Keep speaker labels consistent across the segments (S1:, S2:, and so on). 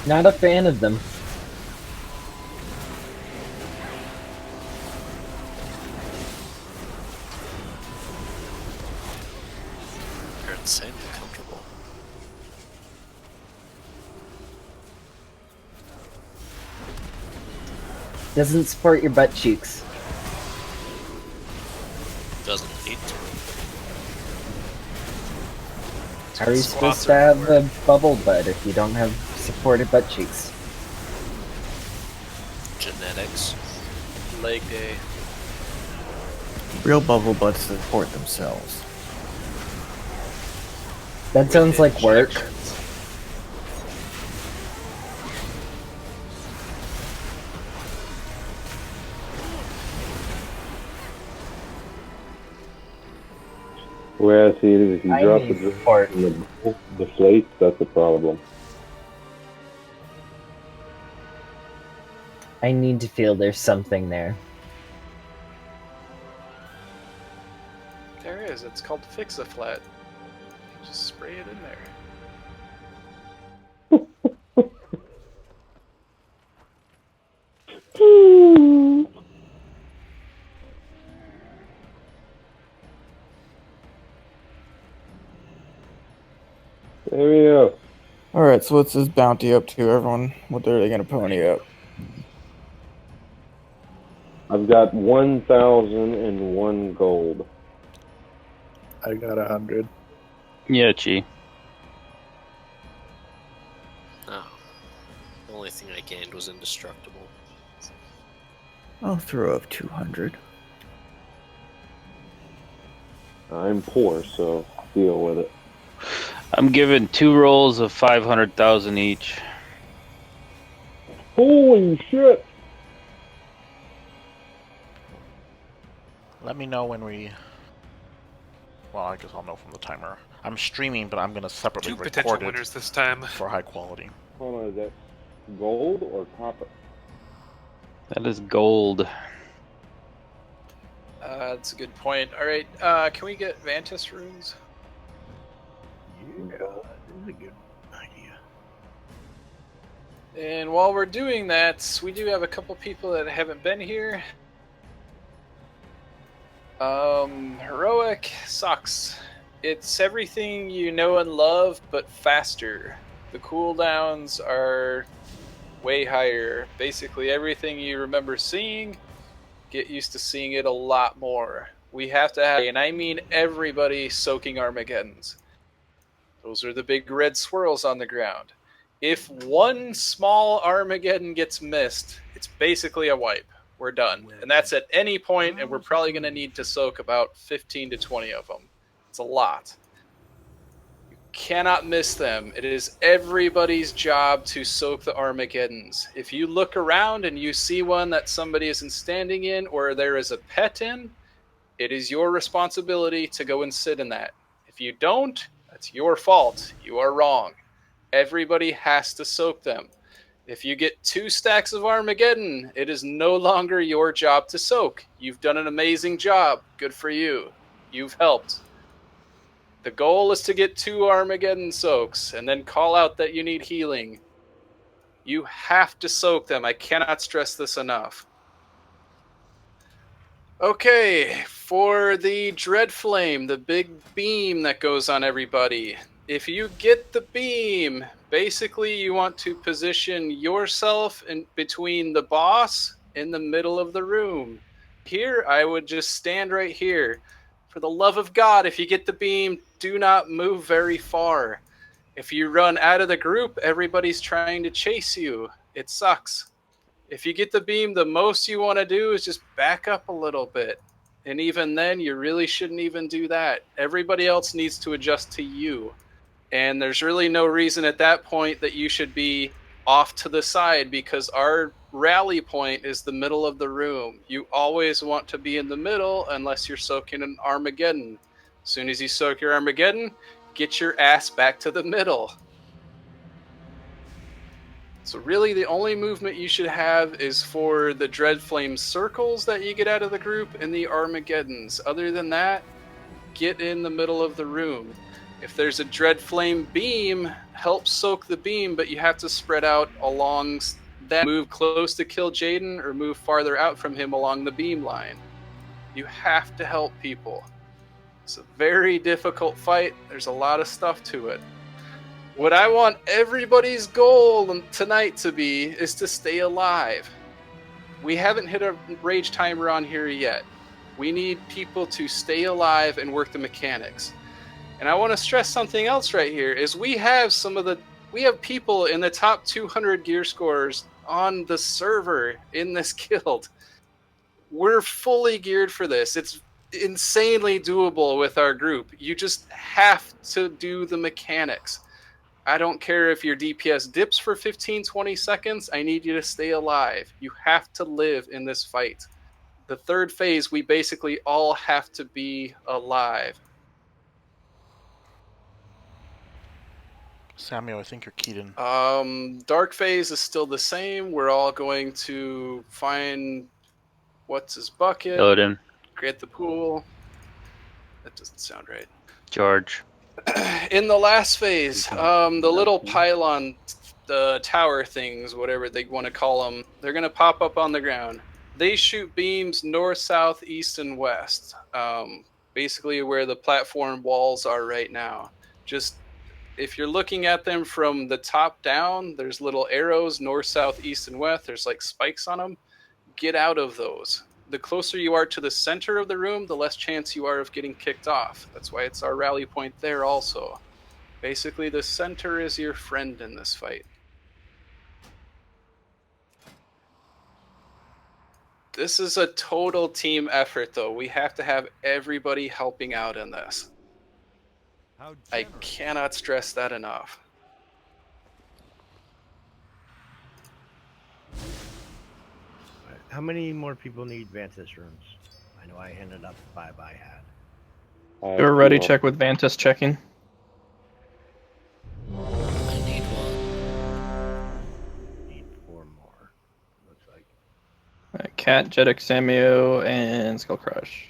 S1: Not a fan of them.
S2: They're insanely comfortable.
S1: Doesn't support your butt cheeks.
S2: Doesn't need to.
S1: How are you supposed to have a bubble butt if you don't have supported butt cheeks?
S2: Genetics.
S3: Leg day.
S4: Real bubble butts support themselves.
S1: That sounds like work.
S5: Where I see it is if you
S1: I
S5: drop
S1: need
S5: the
S1: support.
S5: and the deflates, that's a problem.
S1: I need to feel there's something there.
S3: There is. It's called Fix-A-Flat. Just spray it in there.
S5: There we go.
S4: Alright, so what's this bounty up to, everyone? What are they gonna pony up?
S5: I've got 1,001 gold.
S6: I got 100.
S7: Yeah, Chi.
S2: Oh. The only thing I gained was indestructible.
S4: I'll throw up 200.
S5: I'm poor, so deal with it.
S7: I'm giving 2 rolls of 500,000 each.
S5: Holy shit!
S6: Let me know when we... Well, I guess I'll know from the timer. I'm streaming, but I'm going to separately
S8: Two
S6: record
S8: potential
S6: it
S8: winners this time.
S6: for high quality.
S5: Hold on, is that gold or copper?
S7: That is gold.
S3: That's a good point. All right, can we get Vantis runes?
S6: Yeah, that is a good idea.
S3: And while we're doing that, we do have a couple people that haven't been here. Heroic sucks. It's everything you know and love, but faster. The cooldowns are way higher. Basically everything you remember seeing, get used to seeing it a lot more. We have to have, and I mean everybody, soaking Armageddons. Those are the big red swirls on the ground. If one small Armageddon gets missed, it's basically a wipe. We're done. And that's at any point, and we're probably going to need to soak about 15 to 20 of them. It's a lot. You cannot miss them. It is everybody's job to soak the Armageddons. If you look around and you see one that somebody isn't standing in or there is a pet in, it is your responsibility to go and sit in that. If you don't, that's your fault. You are wrong. Everybody has to soak them. If you get 2 stacks of Armageddon, it is no longer your job to soak. You've done an amazing job. Good for you. You've helped. The goal is to get 2 Armageddon soaks and then call out that you need healing. You have to soak them. I cannot stress this enough. Okay, for the Dread Flame, the big beam that goes on everybody. If you get the beam, basically you want to position yourself in between the boss in the middle of the room. Here, I would just stand right here. For the love of God, if you get the beam, do not move very far. If you run out of the group, everybody's trying to chase you. It sucks. If you get the beam, the most you want to do is just back up a little bit. And even then, you really shouldn't even do that. Everybody else needs to adjust to you. And there's really no reason at that point that you should be off to the side, because our rally point is the middle of the room. You always want to be in the middle unless you're soaking an Armageddon. As soon as you soak your Armageddon, get your ass back to the middle. So really the only movement you should have is for the Dreadflame circles that you get out of the group and the Armageddons. Other than that, get in the middle of the room. If there's a Dread Flame beam, help soak the beam, but you have to spread out along that. Move close to Kil'jaeden or move farther out from him along the beam line. You have to help people. It's a very difficult fight. There's a lot of stuff to it. What I want everybody's goal tonight to be is to stay alive. We haven't hit a rage timer on here yet. We need people to stay alive and work the mechanics. And I want to stress something else right here is we have people in the top 200 gear scores on the server in this guild. We're fully geared for this. It's insanely doable with our group. You just have to do the mechanics. I don't care if your DPS dips for 15, 20 seconds. I need you to stay alive. You have to live in this fight. The third phase, we basically all have to be alive.
S6: Samuel, I think you're keyed in.
S3: Dark phase is still the same. We're all going to find what's his bucket.
S7: Odin.
S3: Create the pool. That doesn't sound right.
S7: George.
S3: In the last phase, the little pylon, the tower things, whatever they want to call them, they're going to pop up on the ground. They shoot beams north, south, east, and west. Basically where the platform walls are right now. Just if you're looking at them from the top down, there's little arrows north, south, east, and west. There's like spikes on them. Get out of those. The closer you are to the center of the room, the less chance you are of getting kicked off. That's why it's our rally point there also. Basically, the center is your friend in this fight. This is a total team effort, though. We have to have everybody helping out in this. I cannot stress that enough.
S8: How many more people need Vantis rooms? I know I handed up 5 I had.
S4: You're ready. Check with Vantis checking.
S2: I need one.
S8: Need 4 more. Looks like.
S4: Cat, Jeddick, Samio, and Skull Crush.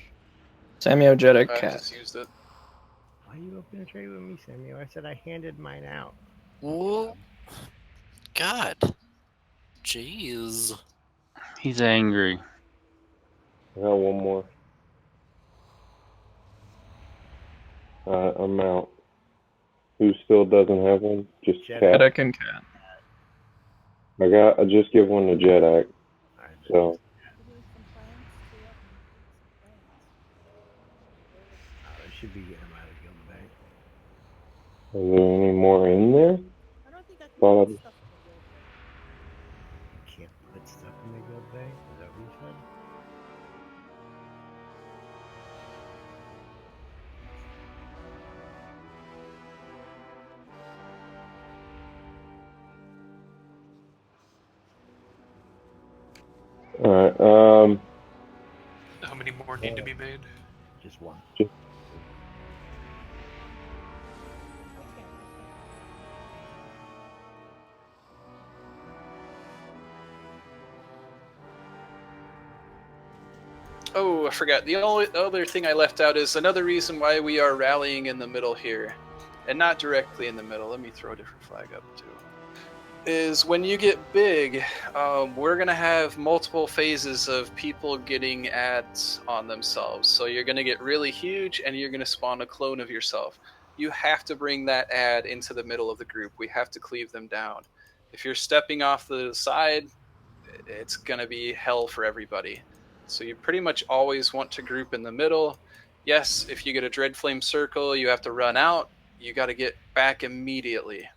S4: Samio, Jeddick,
S3: I
S4: Cat.
S3: just used it.
S8: Why are you opening a trade with me, Samuel? I said I handed mine out.
S2: Whoa. God. Jeez.
S7: He's angry.
S5: I got one more. I'm out. Who still doesn't have one? Just Cat.
S4: Jeddick and Cat.
S5: I just give one to Jeddick. So.
S8: I should be getting them out of Guild Bank.
S5: Is there any more in there?
S9: I don't think I can
S5: Thought
S9: put stuff
S8: You can't put stuff in the Guild Bank? Is that what you said?
S5: Alright,
S10: How many more need to be made?
S8: Just one.
S3: Oh, I forgot. The only other thing I left out is another reason why we are rallying in the middle here. And not directly in the middle. Let me throw a different flag up, too. Is when you get big, we're going to have multiple phases of people getting ads on themselves. So you're going to get really huge, and you're going to spawn a clone of yourself. You have to bring that ad into the middle of the group. We have to cleave them down. If you're stepping off the side, it's going to be hell for everybody. So you pretty much always want to group in the middle. Yes, if you get a Dread Flame circle, you have to run out. You got to get back immediately.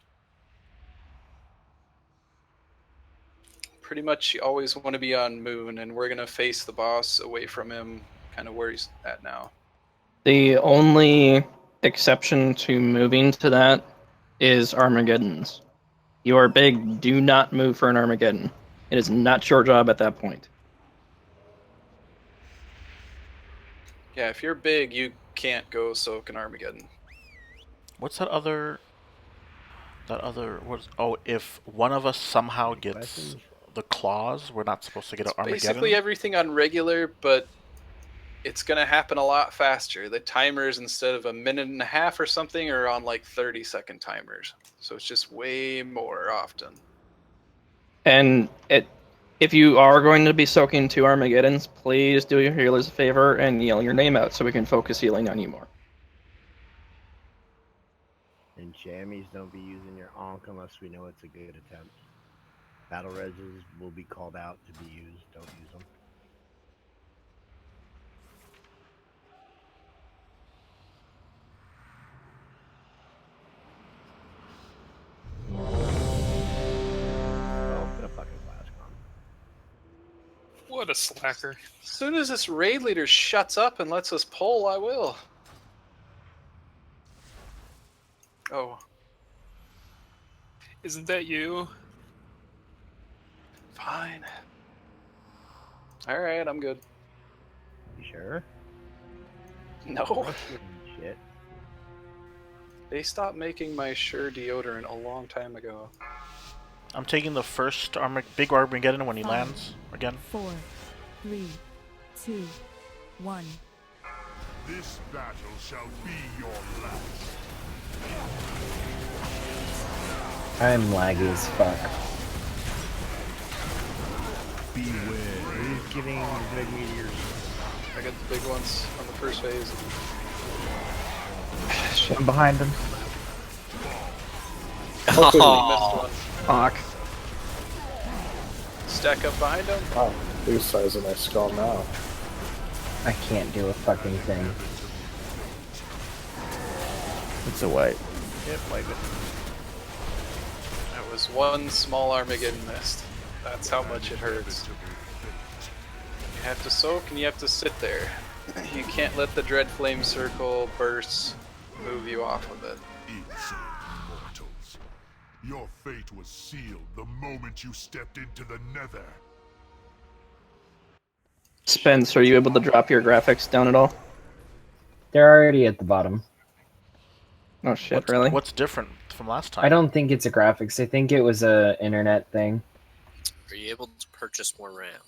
S3: Pretty much you always want to be on Moon, and we're going to face the boss away from him, kind of where he's at now.
S4: The only exception to moving to that is Armageddon's. You are big, do not move for an Armageddon. It is not your job at that point.
S3: Yeah, if you're big, you can't go soak an Armageddon.
S6: What's that other? If one of us somehow gets the claws, we're not supposed to get an Armageddon?
S3: Basically everything on regular, but it's going to happen a lot faster. The timers, instead of 1.5 minutes or something, are on like 30-second timers. So it's just way more often.
S4: And if you are going to be soaking 2 Armageddons, please do your healers a favor and yell your name out so we can focus healing on you more.
S8: And jammies, don't be using your Ankh unless we know it's a good attempt. Battle reses will be called out to be used. Don't use them. Oh, put a fucking flask on.
S10: What a slacker.
S3: As soon as this raid leader shuts up and lets us pull, I will. Oh.
S10: Isn't that you?
S3: Fine. Alright, I'm good.
S8: You sure?
S3: No.
S8: Shit.
S3: They stopped making my Sure deodorant a long time ago.
S6: I'm taking the first big Armageddon when he
S9: 5,
S6: lands again.
S9: 4, 3, 2, 1.
S11: This battle shall be your last.
S1: I'm laggy as fuck.
S8: Beware. Who's getting big meteors?
S3: I got the big ones on the first phase.
S1: I'm behind him.
S2: Oh,
S3: Missed
S4: Fuck.
S3: one. Stack up behind him.
S12: Wow, these size of my skull now.
S1: I can't do a fucking thing.
S8: It's a wipe. Yep, wipe it.
S3: That was one small Armageddon missed. That's how much it hurts. You have to soak and you have to sit there. You can't let the Dread Flame Circle burst move you off of it.
S11: Insane mortals. Your fate was sealed the moment you stepped into the Nether.
S4: Spence, are you able to drop your graphics down at all?
S1: They're already at the bottom.
S4: Oh shit, really?
S6: What's different from last time?
S1: I don't think it's a graphics. I think it was a internet thing.
S2: are you able to purchase more RAM?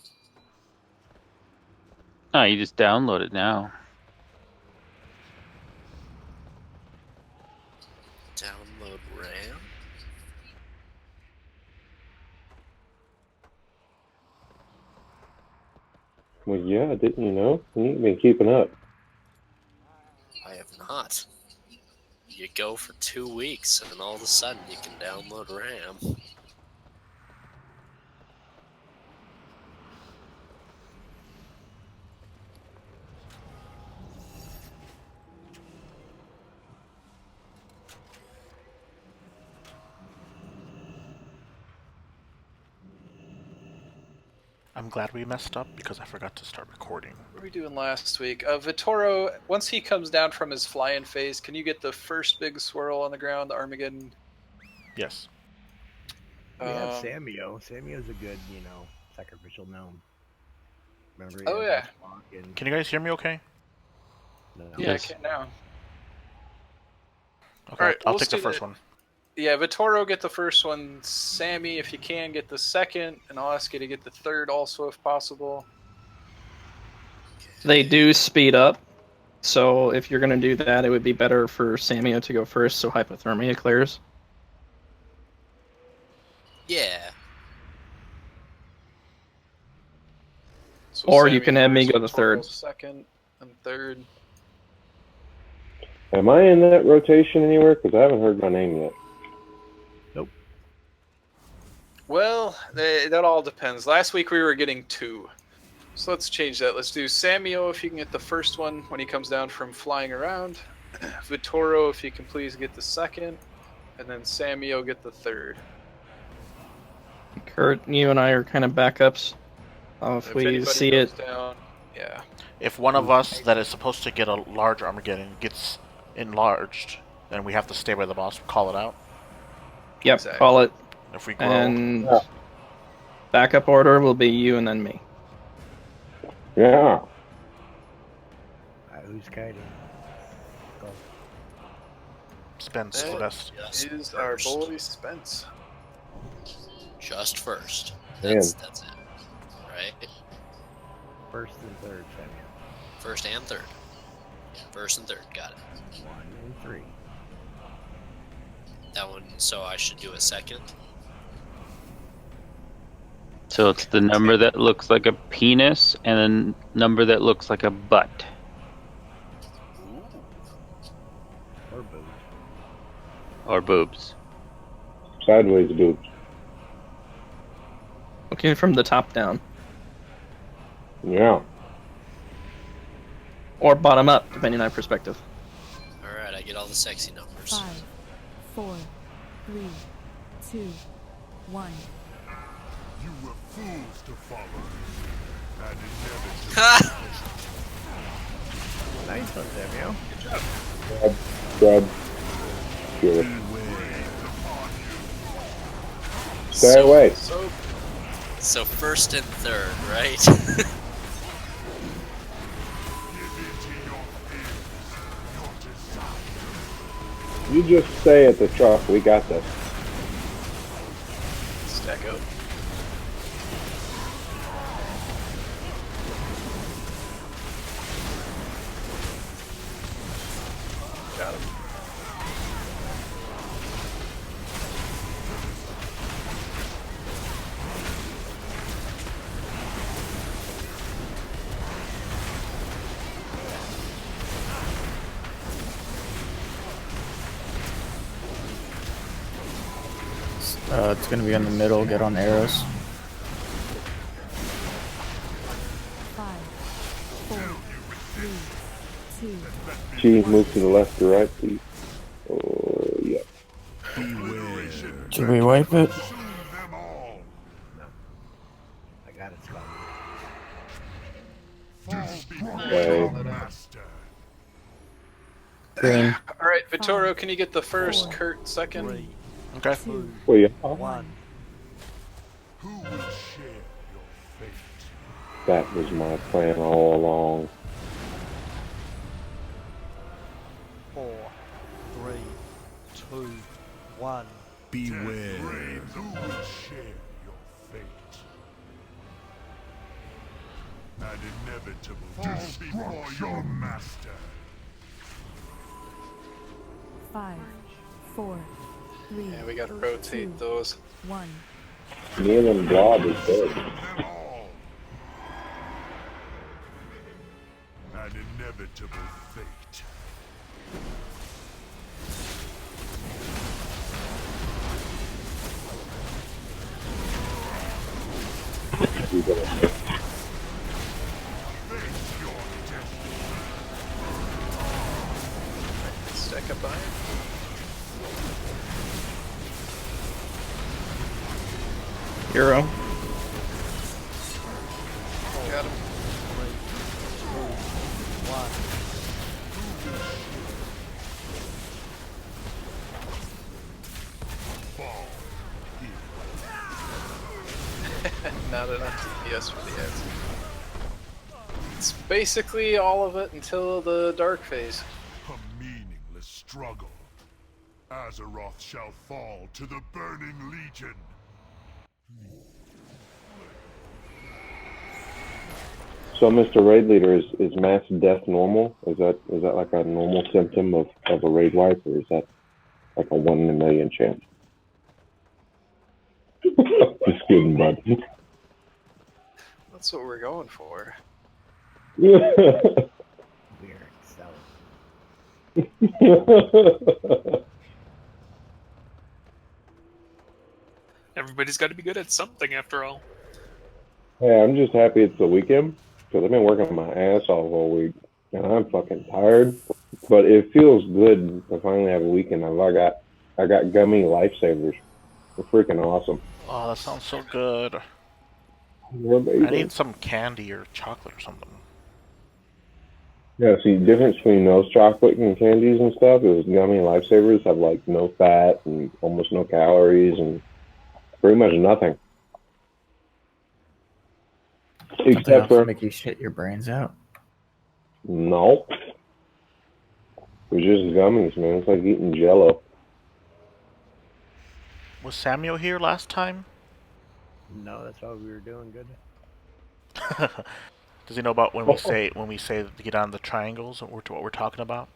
S7: No, you just download it now.
S2: Download RAM?
S5: Well, yeah, didn't you know? You've been keeping up.
S2: I have not. You go for 2 weeks, and all of a sudden you can download RAM.
S6: I'm glad we messed up because I forgot to start recording.
S3: What were we doing last week? Vitoro, once he comes down from his flying phase, can you get the first big swirl on the ground, the Armageddon?
S6: Yes.
S8: We have Samio. Samio's a good, sacrificial gnome. Remember?
S3: Oh, yeah.
S6: Can you guys hear me okay?
S8: No.
S3: Yeah, I can now.
S6: Okay,
S3: Alright,
S6: I'll
S3: we'll
S6: take the
S3: do
S6: first
S3: that.
S6: one.
S3: Yeah, Vitoro, get the first one. Sammy, if you can, get the second. And I'll ask you to get the third also, if possible.
S4: They do speed up, so if you're going to do that, it would be better for Samio to go first so hypothermia clears.
S2: Yeah.
S3: So
S4: Or
S3: Sammy
S4: you can have me
S3: first,
S4: go the
S3: Vitoro
S4: third.
S3: second and third.
S5: Am I in that rotation anywhere? Because I haven't heard my name yet.
S3: Well, that all depends. Last week we were getting 2. So let's change that. Let's do Samio if you can get the first one when he comes down from flying around. Vitoro if you can please get the second. And then Samio get the third.
S4: Kurt, you and I are kind of backups. If we
S3: anybody
S4: see
S3: goes
S4: it,
S3: down, yeah.
S6: If one of us that is supposed to get a large Armageddon gets enlarged, then we have to stay by the boss, call it out.
S4: yep,
S3: Exactly.
S4: call it.
S6: If we grow,
S4: And backup order will be you and then me.
S5: Yeah.
S8: Who's kiting? Go.
S6: Spence the
S3: That
S6: best.
S2: Just
S3: is our
S2: first.
S3: boy Spence.
S2: Just first.
S5: Man.
S2: That's it. Right?
S8: First and third, Samio.
S2: First and third. First and third, got it.
S8: 1 and 3.
S2: That one, so I should do a second.
S7: So it's the number that looks like a penis and a number that looks like a butt.
S2: Ooh.
S8: Or boobs.
S7: Or boobs.
S5: Sideways boobs.
S4: Looking from the top down.
S5: Yeah.
S4: Or bottom up, depending on perspective.
S2: Alright, I get all the sexy numbers.
S9: 5, 4, 3, 2, 1.
S11: You were fools to follow. And inevitably.
S2: Ha!
S8: Nice one, Samuel.
S5: Grab. Sure. Stay
S2: So-
S5: away.
S2: So first and third, right?
S5: You just stay at the truck. We got this.
S3: Stack up. Got him.
S12: It's gonna be in the middle. Get on arrows.
S9: 5, 4, 3, 2,
S5: G, move to the left or right, please. Oh, yeah.
S12: Should we wipe it?
S8: I got it, Scott.
S5: Okay.
S12: Green.
S3: Alright, Vitoro, can you get the first, Kurt second?
S6: Okay.
S9: 2,
S5: Oh, yeah.
S9: 1.
S11: Who will share your fate?
S5: That was my plan all along.
S13: 4, 3, 2, 1.
S11: Beware. Who will share your fate? An inevitable destruction. Your master.
S9: 5, 4, 3,
S3: Yeah, we gotta rotate those.
S9: 1.
S5: Neil and Blob is dead.
S11: An inevitable fate.
S5: We gotta-
S3: Stack up behind.
S4: Hero.
S3: Got him. 3, 2, 1. Not enough DPS for the ads. It's basically all of it until the dark phase.
S11: A meaningless struggle. Azeroth shall fall to the Burning Legion.
S5: So, Mr. Raid Leader, is mass death normal? Is that like a normal symptom of a raid wipe, or is that like a 1 in a million chance? Just kidding, bud.
S3: That's what we're going for.
S8: We're excelling.
S10: Everybody's got to be good at something after all.
S5: Hey, I'm just happy it's the weekend because I've been working my ass off all week and I'm fucking tired. But it feels good to finally have a weekend. I got gummy lifesavers. They're freaking awesome.
S6: Oh, that sounds so good.
S5: They're amazing.
S6: I need some candy or chocolate or something.
S5: Yeah, see, the difference between those chocolate and candies and stuff is gummy lifesavers have like no fat and almost no calories and pretty much nothing. Except for
S12: make you shit your brains out.
S5: no. It's just gummies, man. It's like eating Jello.
S6: Was Samuel here last time?
S8: No, that's why we were doing good.
S6: Does he know about when we say to get on the triangles, or to what we're talking about?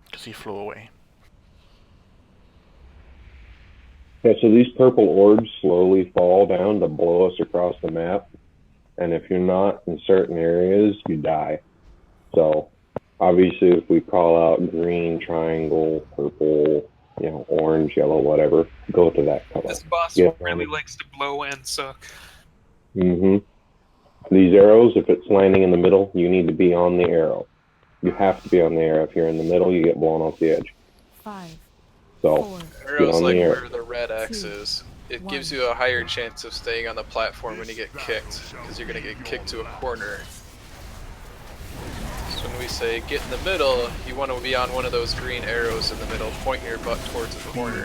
S6: Because he flew away.
S5: Yeah, so these purple orbs slowly fall down to blow us across the map, and if you're not in certain areas, you die. So obviously, if we call out green, triangle, purple, orange, yellow, whatever, go to that color.
S10: This boss really likes to blow and suck.
S5: Mm-hmm. These arrows, if it's landing in the middle, you need to be on the arrow. You have to be on the arrow. If you're in the middle, you get blown off the edge.
S9: 5.
S5: So,
S3: Arrow's like where the red X is. It gives you a higher chance of staying on the platform when you get kicked, because you're going to get kicked to a corner. So when we say get in the middle, you want to be on one of those green arrows in the middle, pointing your butt towards the corner.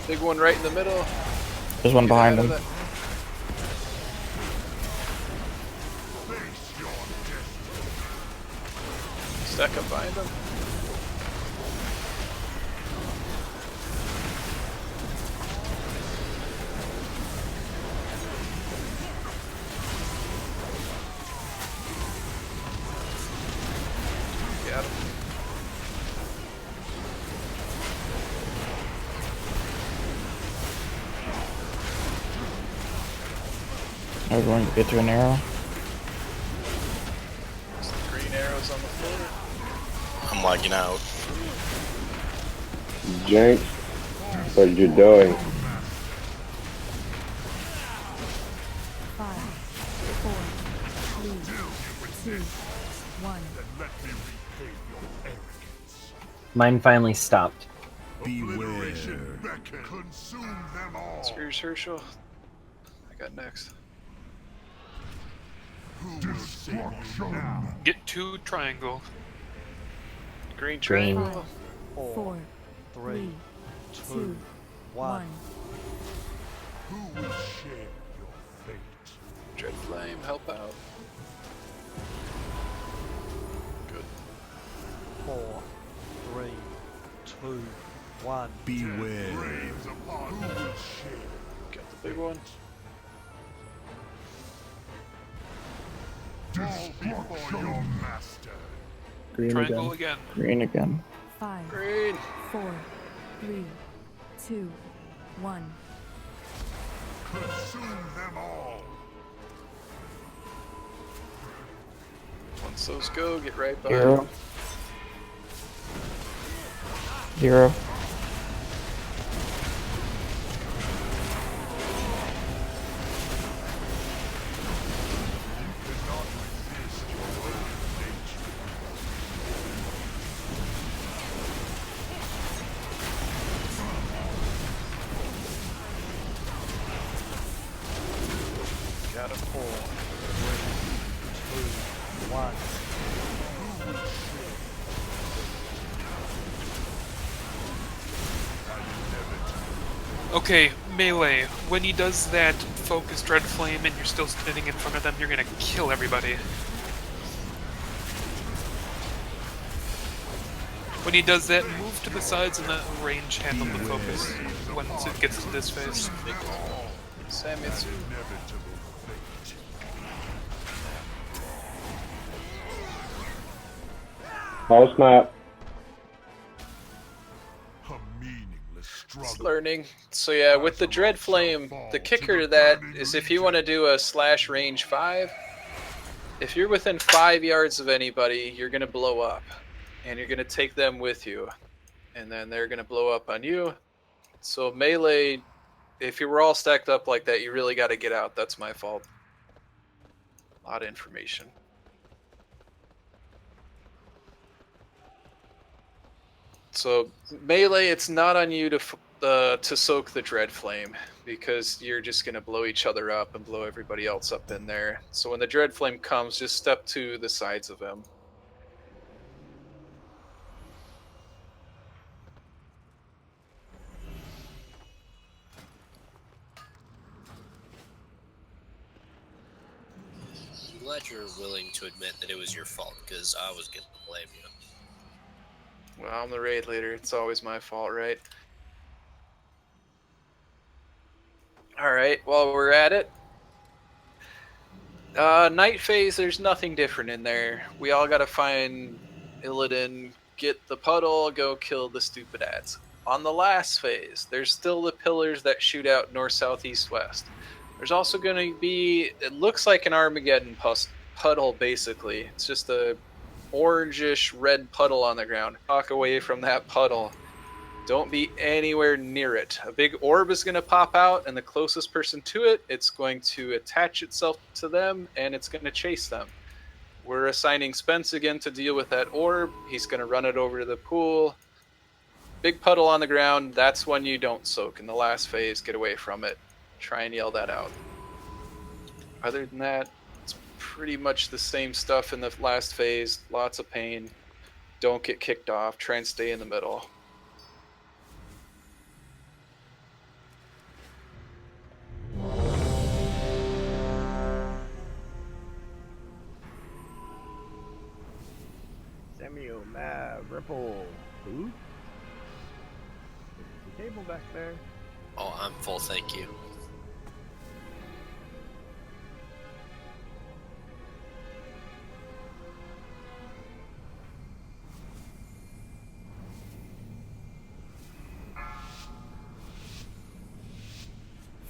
S3: Big one right in the middle.
S12: There's one behind him.
S3: Stack up behind him. Got him.
S12: Everyone get to an arrow.
S3: There's the green arrows on the floor.
S2: I'm lagging out.
S5: Jenks, what you doing?
S9: 5, 4, 3, 2, 1.
S1: Mine finally stopped.
S11: Beware. Consume them all.
S3: Screws Herschel. I got next.
S11: Destruction.
S10: Get 2 triangle.
S3: Green triangle.
S9: 5, 4, 3, 2, 1.
S11: Who will share your fate?
S3: Dread Flame, help out. Good.
S13: 4, 3, 2, 1.
S11: Beware. Who will share?
S3: Got the big one.
S11: Destruction. Your master.
S12: Green
S10: Triangle
S12: again.
S10: again.
S12: Green again.
S9: 5,
S3: Green.
S9: 4, 3, 2, 1.
S11: Consume them all.
S3: Once those go, get right behind
S12: Zero.
S3: them.
S12: 0.
S3: Got him.
S13: 4, 3, 2, 1.
S10: Okay, melee. When he does that focus Dread Flame and you're still standing in front of them, you're gonna kill everybody. When he does that, move to the sides and let range handle the focus once it gets to this phase.
S3: Samitsu.
S5: Oh snap.
S3: It's learning. So yeah, with the Dread Flame, the kicker to that is if you want to do a slash range 5, if you're within 5 yards of anybody, you're going to blow up. And you're going to take them with you. And then they're going to blow up on you. So melee, if you were all stacked up like that, you really got to get out. That's my fault. A lot of information. So melee, it's not on you to soak the Dread Flame because you're just gonna blow each other up and blow everybody else up in there. So when the Dread Flame comes, just step to the sides of him.
S2: I'm glad you're willing to admit that it was your fault, because I was gonna blame you.
S3: Well, I'm the raid leader. It's always my fault, right? Alright, while we're at it. Night phase, there's nothing different in there. We all gotta find Illidan, get the puddle, go kill the stupid ads. On the last phase, there's still the pillars that shoot out north, south, east, west. There's also going to be, it looks like an Armageddon puddle, basically. It's just a orangish red puddle on the ground. Walk away from that puddle. Don't be anywhere near it. A big orb is going to pop out, and the closest person to it, it's going to attach itself to them, and it's going to chase them. We're assigning Spence again to deal with that orb. He's going to run it over to the pool. Big puddle on the ground, that's when you don't soak. In the last phase, get away from it. Try and yell that out. Other than that, it's pretty much the same stuff in the last phase. Lots of pain. Don't get kicked off. Try and stay in the middle.
S8: Samuel, Mav, Ripple. Who? The table back there.
S2: Oh, I'm full, thank you.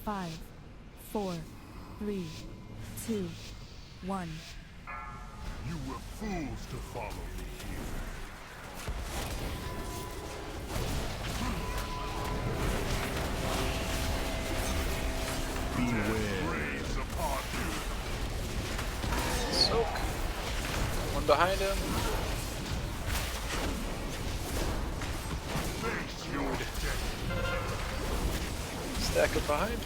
S9: Five, 4, 3, 2, 1.
S11: You were fools to follow me here. Beware.
S3: Soak. One behind him. Stack up behind.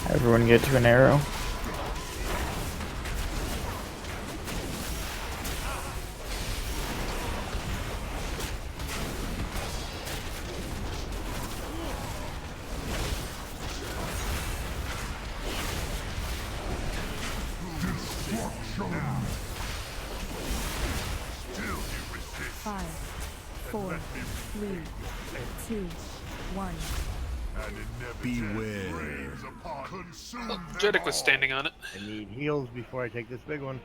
S12: Everyone get to an arrow.
S9: Five, 4, 3, 2, 1.
S11: Beware.
S10: Oh, Jeddick was standing on it.
S8: I need heals before I take this big one.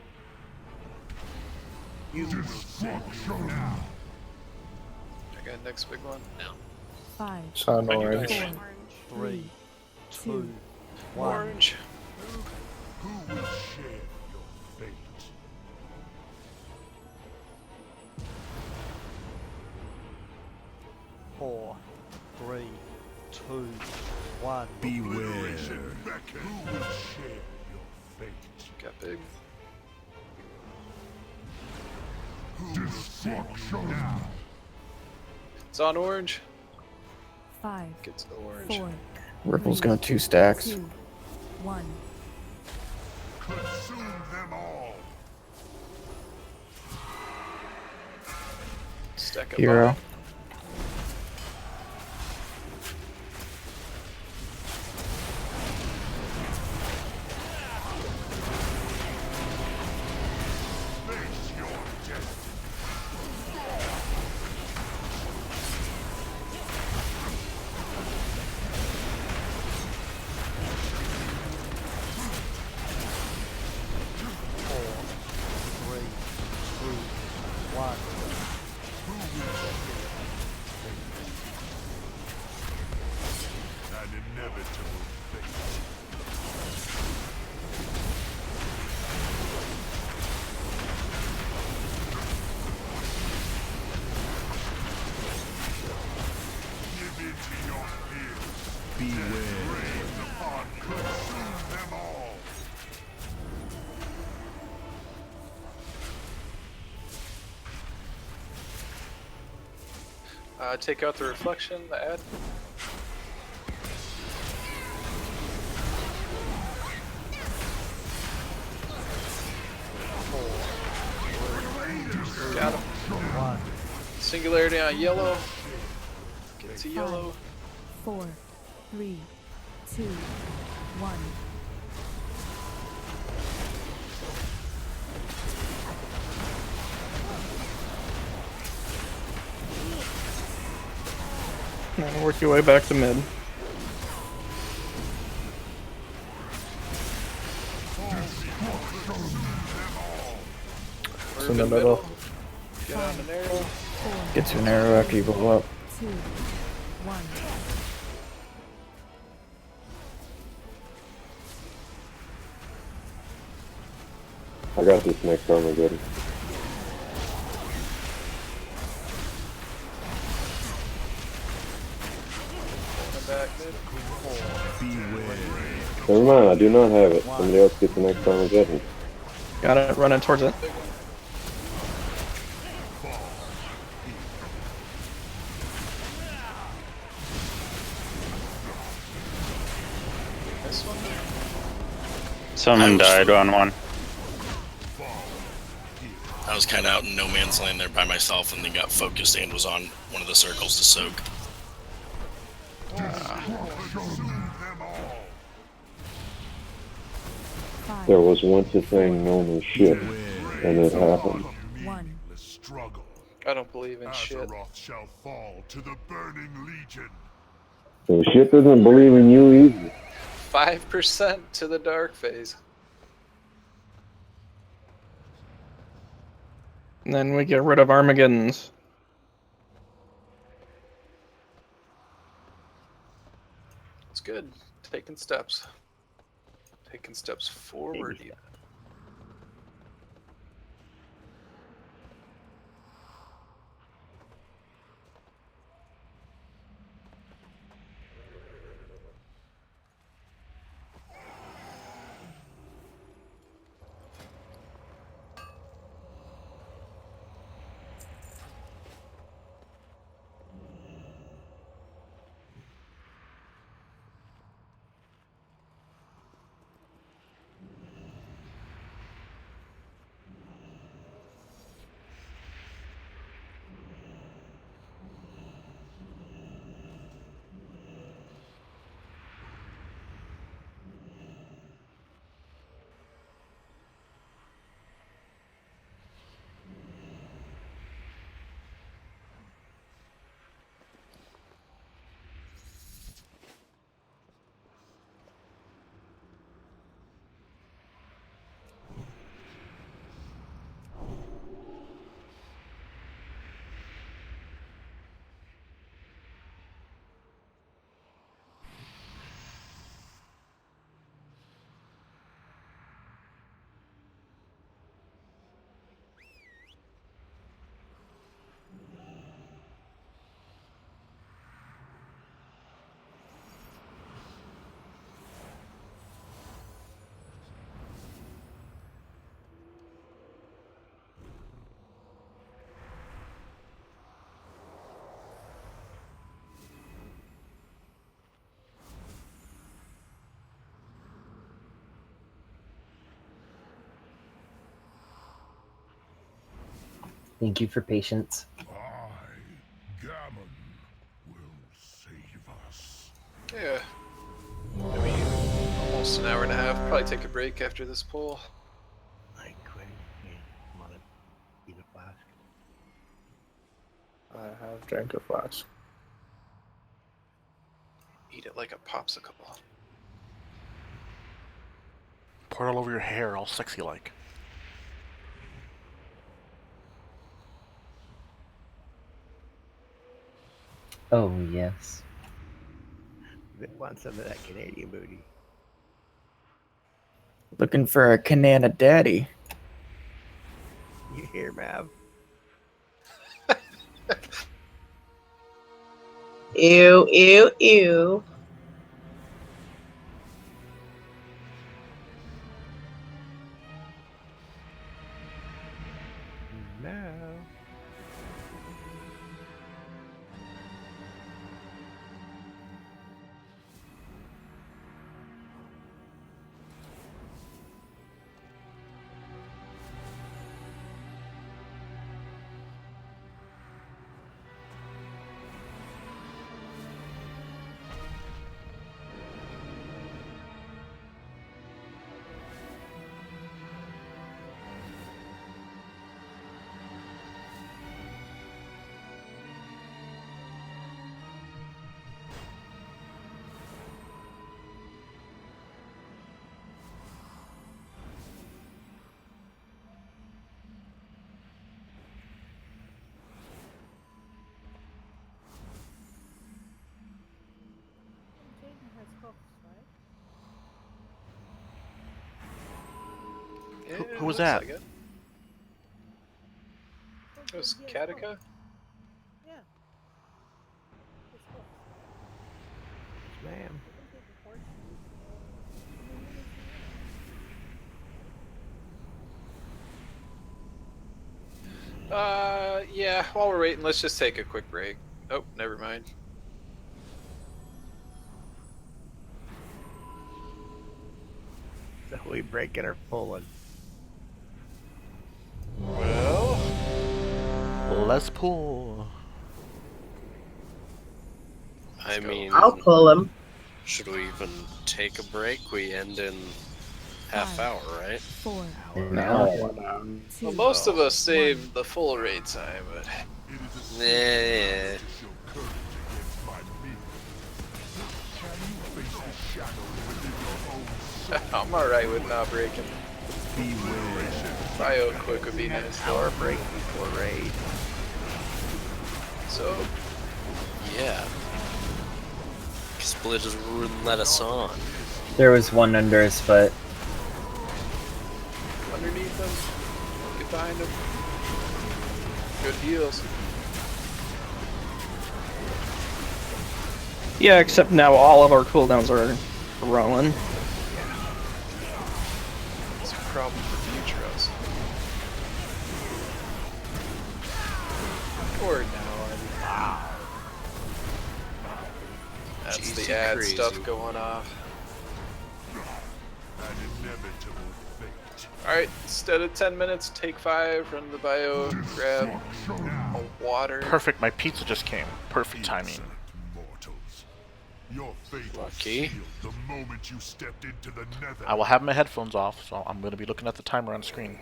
S11: You destruction.
S3: I got next big one.
S2: No.
S9: 5,
S12: Sun orange.
S9: 4, 3, 2, 1.
S3: Orange.
S11: Who will share your fate?
S13: Four, 3, 2, 1.
S11: Beware. Who will share your fate?
S3: Got big.
S11: Destruction.
S3: It's on orange.
S9: 5,
S3: Gets the orange.
S9: 4,
S12: Ripple's got 2 stacks.
S9: 2, 1.
S11: Consume them all.
S3: Stack up
S12: Hero.
S3: behind.
S11: Face your destiny.
S13: Four, 3, 2, 1.
S11: An inevitable fate. Give in to your fears. Beware. Raise upon consume them all.
S3: Take out the reflection, the ad. Got him.
S13: 1.
S3: Singularity on yellow. Get to yellow.
S9: 4, 3, 2, 1.
S4: And work your way back to mid.
S12: It's in the middle.
S3: Get on an arrow.
S12: Get to an arrow after you blow up.
S9: 2, 1.
S5: I got this next Armageddon.
S3: Come back mid.
S5: Never mind, I do not have it. Somebody else gets the next Armageddon.
S4: Got it, running towards it.
S3: This one.
S7: Someone died on one.
S14: I was kind of out in no man's land there by myself, and then got focused and was on one of the circles to soak.
S5: There was once a thing known as shit, and it happened.
S9: 1.
S3: I don't believe in shit.
S11: Shall fall to the burning legion.
S5: So shit doesn't believe in you either.
S3: 5% to the dark phase.
S4: And then we get rid of Armageddons.
S3: It's good. Taking steps. Taking steps forward. Even.
S1: Thank you for patience.
S11: Gammon will save us.
S3: Yeah. I mean, almost an hour and a half. Probably take a break after this pull.
S8: I quit. Yeah, I'm on it. Eat a flask.
S12: I have drank a flask.
S3: Eat it like a popsicle.
S6: Pour it all over your hair, all sexy like.
S1: Oh, yes.
S8: They want some of that Canadian booty.
S12: Looking for a Canana daddy.
S8: You hear, Mav?
S15: Ew, ew, ew.
S8: No.
S6: Who was
S3: Looks
S6: that?
S3: like it. It was Katika?
S8: Ma'am.
S3: Yeah, while we're waiting, let's just take a quick break. Oh, never mind.
S8: So we breaking or pulling?
S3: Well,
S6: let's pull.
S2: I mean,
S15: I'll pull him.
S2: should we even take a break? We end in half hour, right?
S9: 4,
S3: well, most of us saved the full raid time, but
S2: Yeah.
S3: I'm alright with not breaking. Bio quick would be nice.
S8: Hour break before raid.
S3: So,
S2: Yeah. Split just wouldn't let us on.
S1: There was one under his foot.
S3: underneath him, get behind him. Good heals.
S4: Yeah, except now all of our cooldowns are rolling.
S3: It's a problem for future us. Or now, wow. That's
S2: Jeez,
S3: the ad
S2: crazy.
S3: stuff going off. Alright, instead of 10 minutes, take 5, run to the bio, grab a water.
S6: Perfect, my pizza just came. Perfect timing.
S11: Your fate was
S2: Lucky.
S11: sealed the moment you stepped into the nether.
S6: I will have my headphones off, so I'm going to be looking at the timer on screen.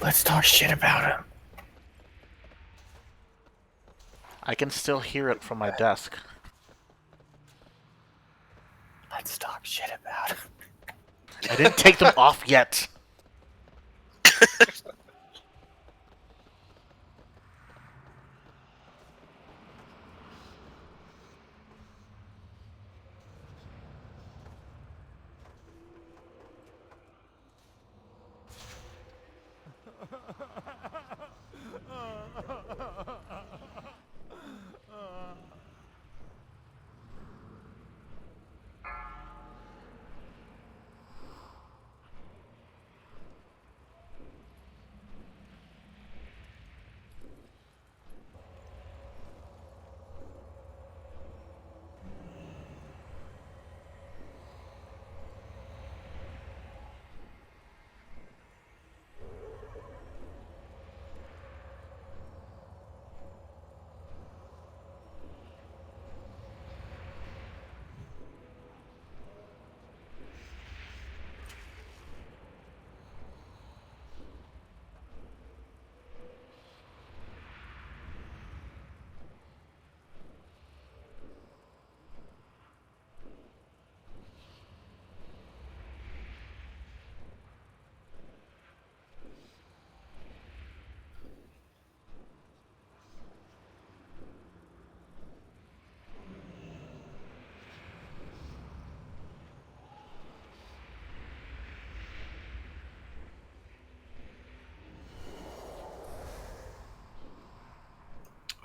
S12: Let's talk shit about him.
S6: I can still hear it from my desk.
S12: Let's talk shit about him.
S6: I didn't take them off yet.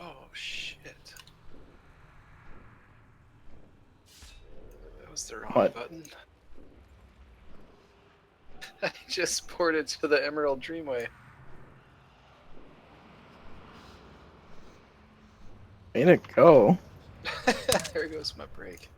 S3: Oh shit. That was the wrong
S4: What?
S3: button. I just ported to the Emerald Dreamway.
S4: Way to go.
S3: There goes my break.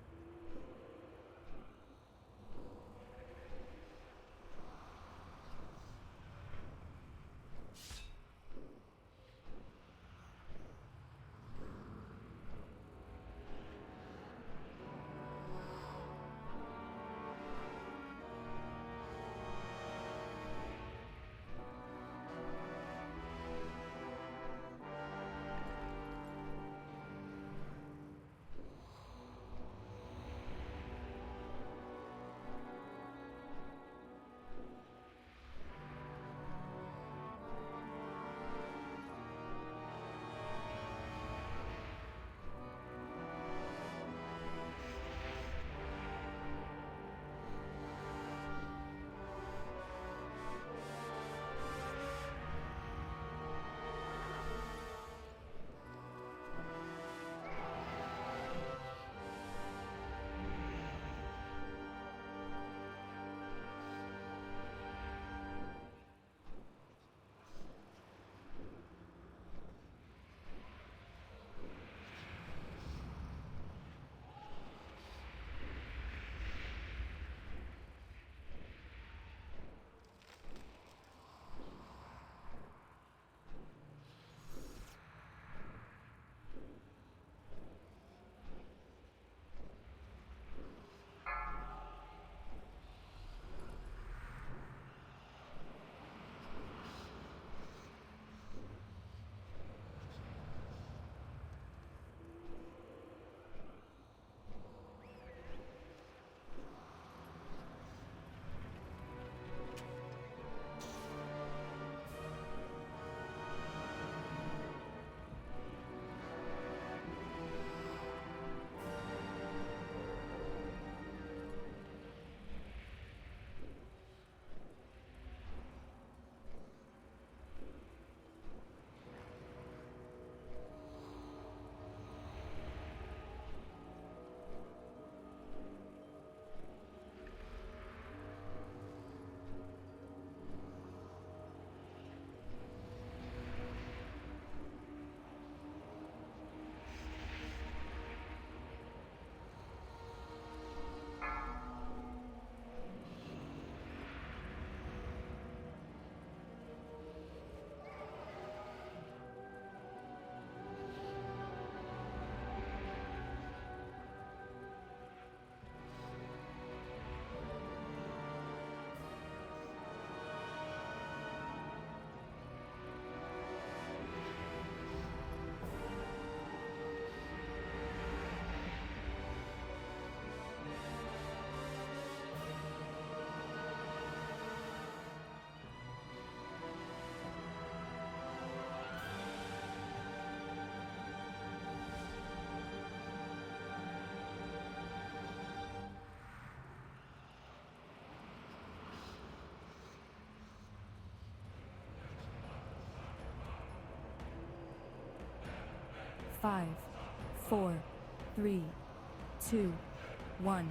S9: 5, 4, 3, 2, 1.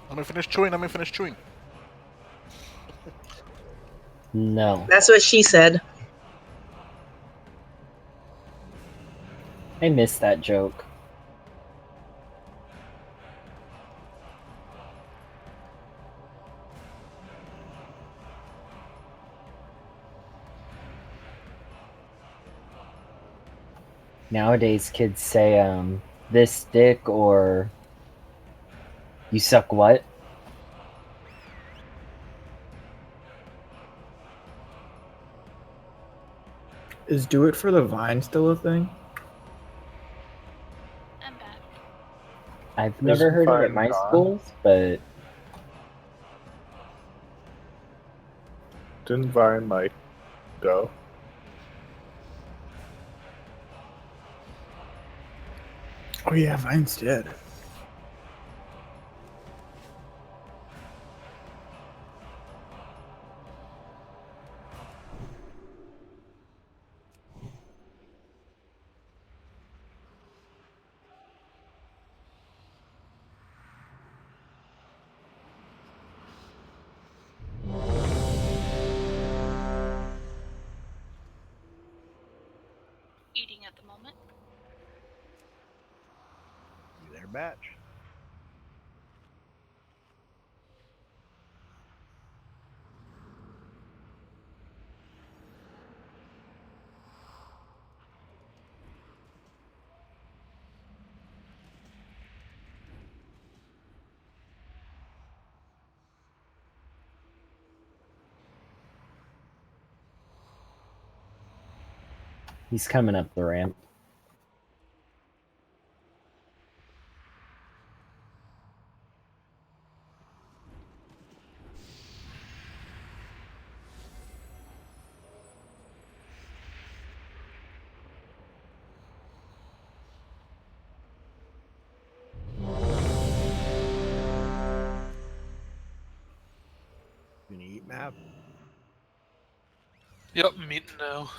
S6: Let me finish chewing. Let me finish chewing.
S1: No.
S15: That's what she said.
S1: I missed that joke. Nowadays, kids say, this dick or you suck what?
S12: Is do it for the vine still a thing?
S1: I've never heard it at my schools, but
S12: Didn't Vine like go? Oh yeah, Vine's dead.
S16: Eating at the moment.
S8: You there, Batch?
S1: he's coming up the ramp.
S8: Gonna eat map?
S10: Yep, I'm eating now.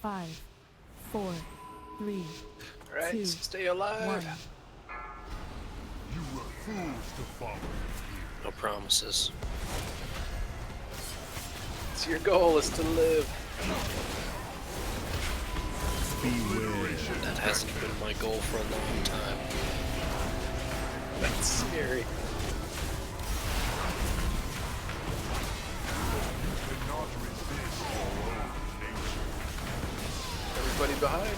S9: Five, 4, 3,
S3: Alright,
S9: 2,
S3: stay alive.
S9: 1.
S11: You were fools to follow me here.
S2: No promises.
S3: It's your goal is to live.
S2: That hasn't been my goal for a long time.
S3: That's scary. Everybody behind.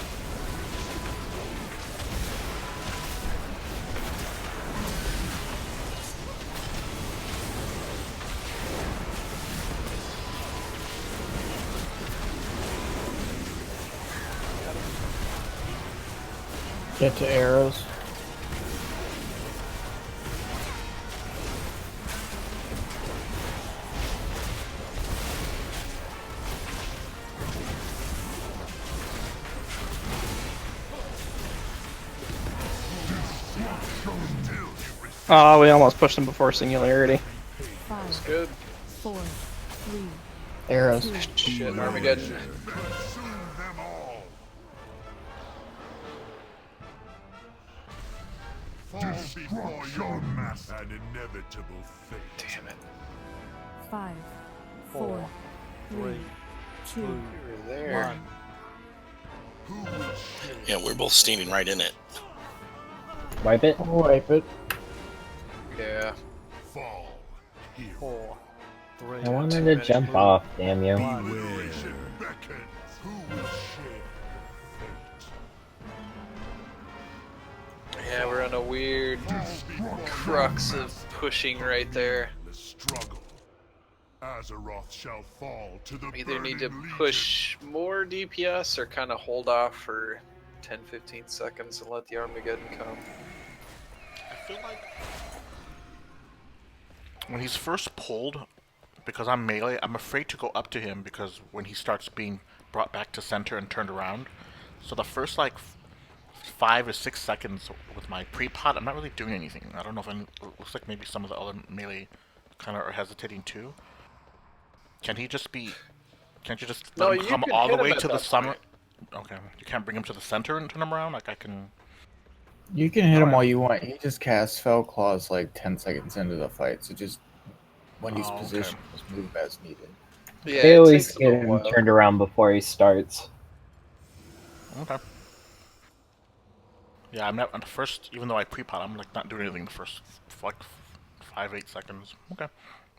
S12: Get to arrows.
S4: Oh, we almost pushed him before Singularity.
S9: 5,
S3: That's good.
S9: 4, 3,
S12: Arrows.
S3: Shit, Armageddon.
S11: Fall before your mass an inevitable fate.
S3: Damn it.
S9: 5, 4, 3, 2,
S3: You were there.
S9: 1.
S14: Yeah, we're both standing right in it.
S1: Wipe it?
S12: Wipe it.
S3: Yeah.
S11: Fall here.
S13: 4, 3,
S1: I wanted to jump off, damn you.
S11: Liberation beckons. Who will share fate?
S2: Yeah,
S3: weird crux of pushing right there.
S11: The struggle. Azeroth shall fall to the
S3: Either need to
S11: burning legion.
S3: push more DPS or kind of hold off for 10-15 seconds and let the Armageddon come.
S6: I feel like when he's first pulled, because I'm melee, I'm afraid to go up to him because when he starts being brought back to center and turned around. So the first like 5 or 6 seconds with my pre-pot, I'm not really doing anything. I don't know if it looks like maybe some of the other melee kind of are hesitating too. Can he just be? Can't you just let him come all the way to the summer? Okay, you can't bring him to the center and turn him around. Like I can.
S12: You can hit him all you want. He just casts Fell Claws like 10 seconds into the fight, so just when he's positioned, just move as needed.
S3: Yeah,
S1: They always get him turned around before he starts.
S6: Okay. Yeah, I'm not on the first. Even though I pre-pot, I'm like not doing anything the first like 5-8 seconds. Okay,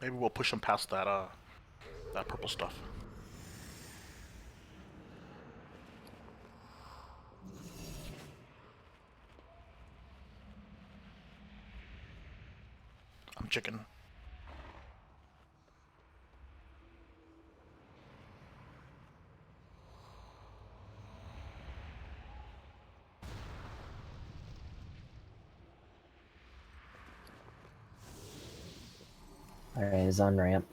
S6: maybe we'll push him past that that purple stuff. I'm chicken.
S1: Alright, he's on ramp.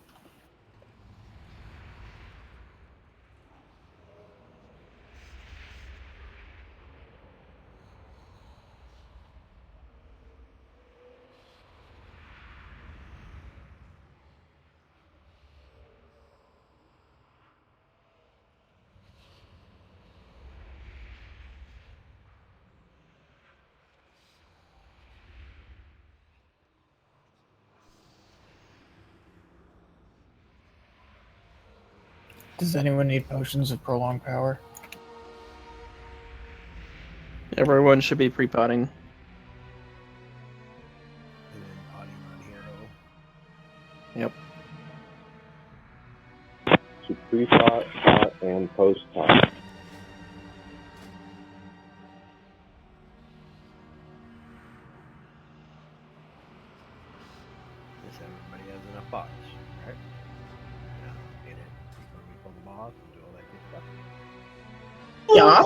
S12: Does anyone need potions of prolonged power?
S4: Everyone should be pre-potting.
S8: And then potting on hero.
S4: Yep.
S5: So pre-pot, pot, and post-pot.
S8: Guess everybody has enough pots, right? Yeah, get it before we pull them off and do all that good stuff.
S15: Yeah.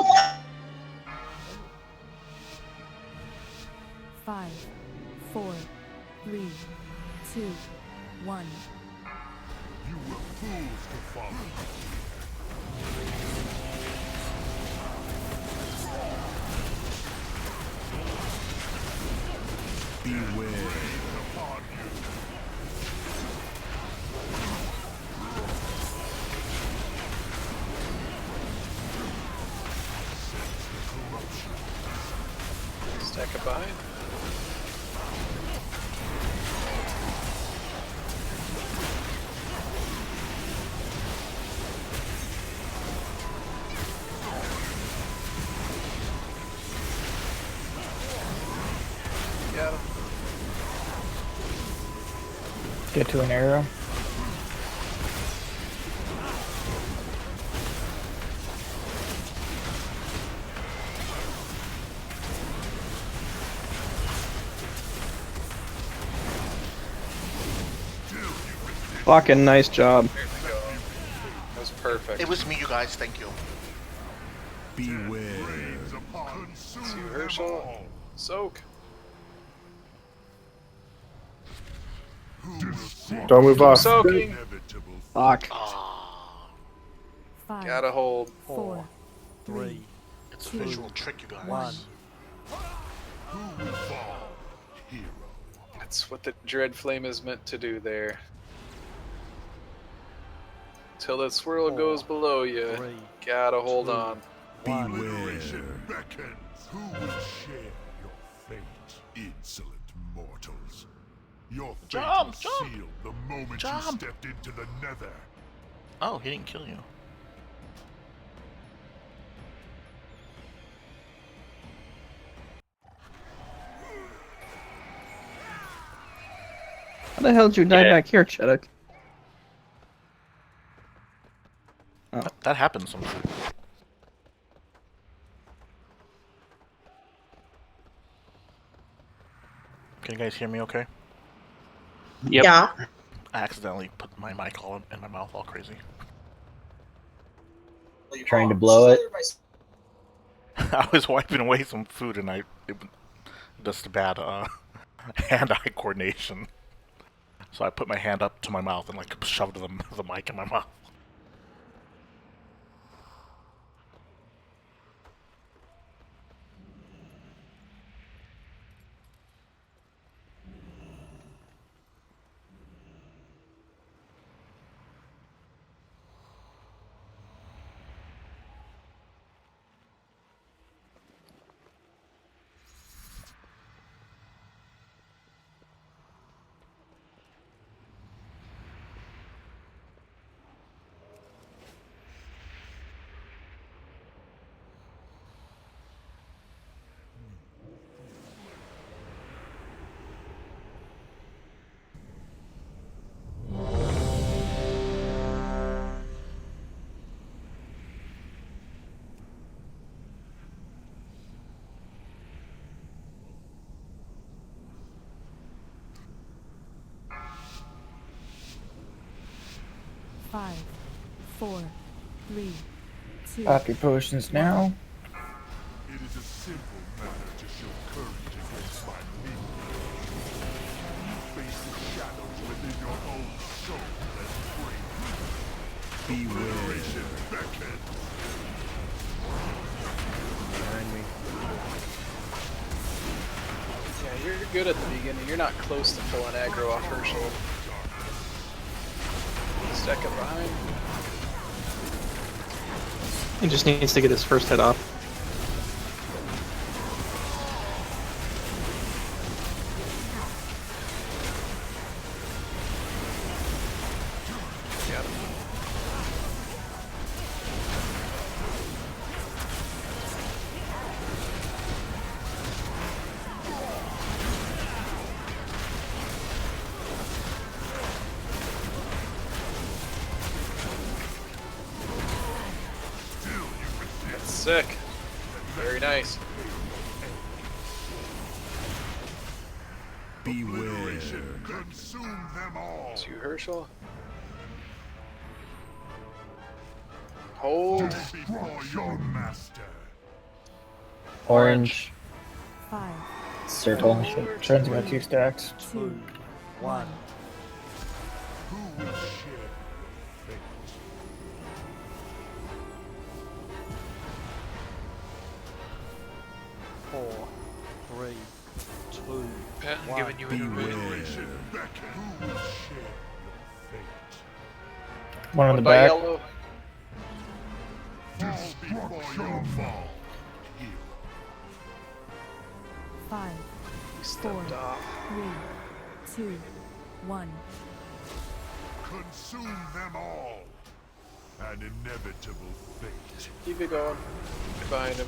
S9: 5, 4, 3, 2, 1.
S11: You were fools to follow. Beware. Upon you.
S3: Stack it behind. Got him.
S12: Get to an arrow.
S4: Fucking nice job.
S3: There we go. That was perfect.
S6: It was me, you guys. Thank you.
S11: Beware.
S3: See Herschel. Soak.
S12: Don't move off.
S3: Soaking.
S4: Fuck.
S9: 5,
S3: Gotta hold.
S9: 4, 3,
S6: It's a
S9: 2,
S6: visual trick, you guys.
S9: 1.
S3: That's what the Dread Flame is meant to do there. Till that swirl goes below you, gotta hold on.
S11: Beware. Beckons. Who will share your fate, insolent mortals? Your fate
S6: Jump,
S11: was
S6: jump,
S11: sealed the moment
S6: jump.
S11: you stepped into the nether.
S6: Oh, he didn't kill you.
S4: How the hell did you die back here, Cheddak? Oh.
S6: That happens sometimes. Can you guys hear me okay?
S7: Yep.
S15: Yeah.
S6: I accidentally put my mic all in my mouth all crazy.
S1: Trying to blow it.
S6: I was wiping away some food and just bad hand-eye coordination. So I put my hand up to my mouth and like shoved the mic in my mouth.
S9: Five, four, three, two.
S12: Pop your potions now.
S11: It is a simple matter to show courage against my minions. You face the shadows within your own soul and free. Obliteration beckons.
S8: Behind me.
S3: Yeah, you're good at the beginning. You're not close to pulling aggro off Herschel. Second behind.
S4: He just needs to get his first hit off.
S3: Got him. That's sick. Very nice.
S11: Obliteration consume them all.
S3: To Herschel. Hold.
S11: Before your master.
S1: Orange.
S9: Five,
S1: Circle.
S12: Trent's got 2 stacks.
S9: 2, 1.
S11: Who will share fate?
S13: Four, three, two,
S10: Pat, I'm
S13: one.
S10: giving you an
S11: Obliteration beckons. Who will share your fate?
S12: One on the
S3: By
S12: back.
S3: yellow.
S11: Fall before your fall. Hero.
S9: 5,
S3: He
S9: 4,
S3: stepped off.
S9: 3, 2, 1.
S11: Consume them all. An inevitable fate.
S3: Keep it going. Behind him.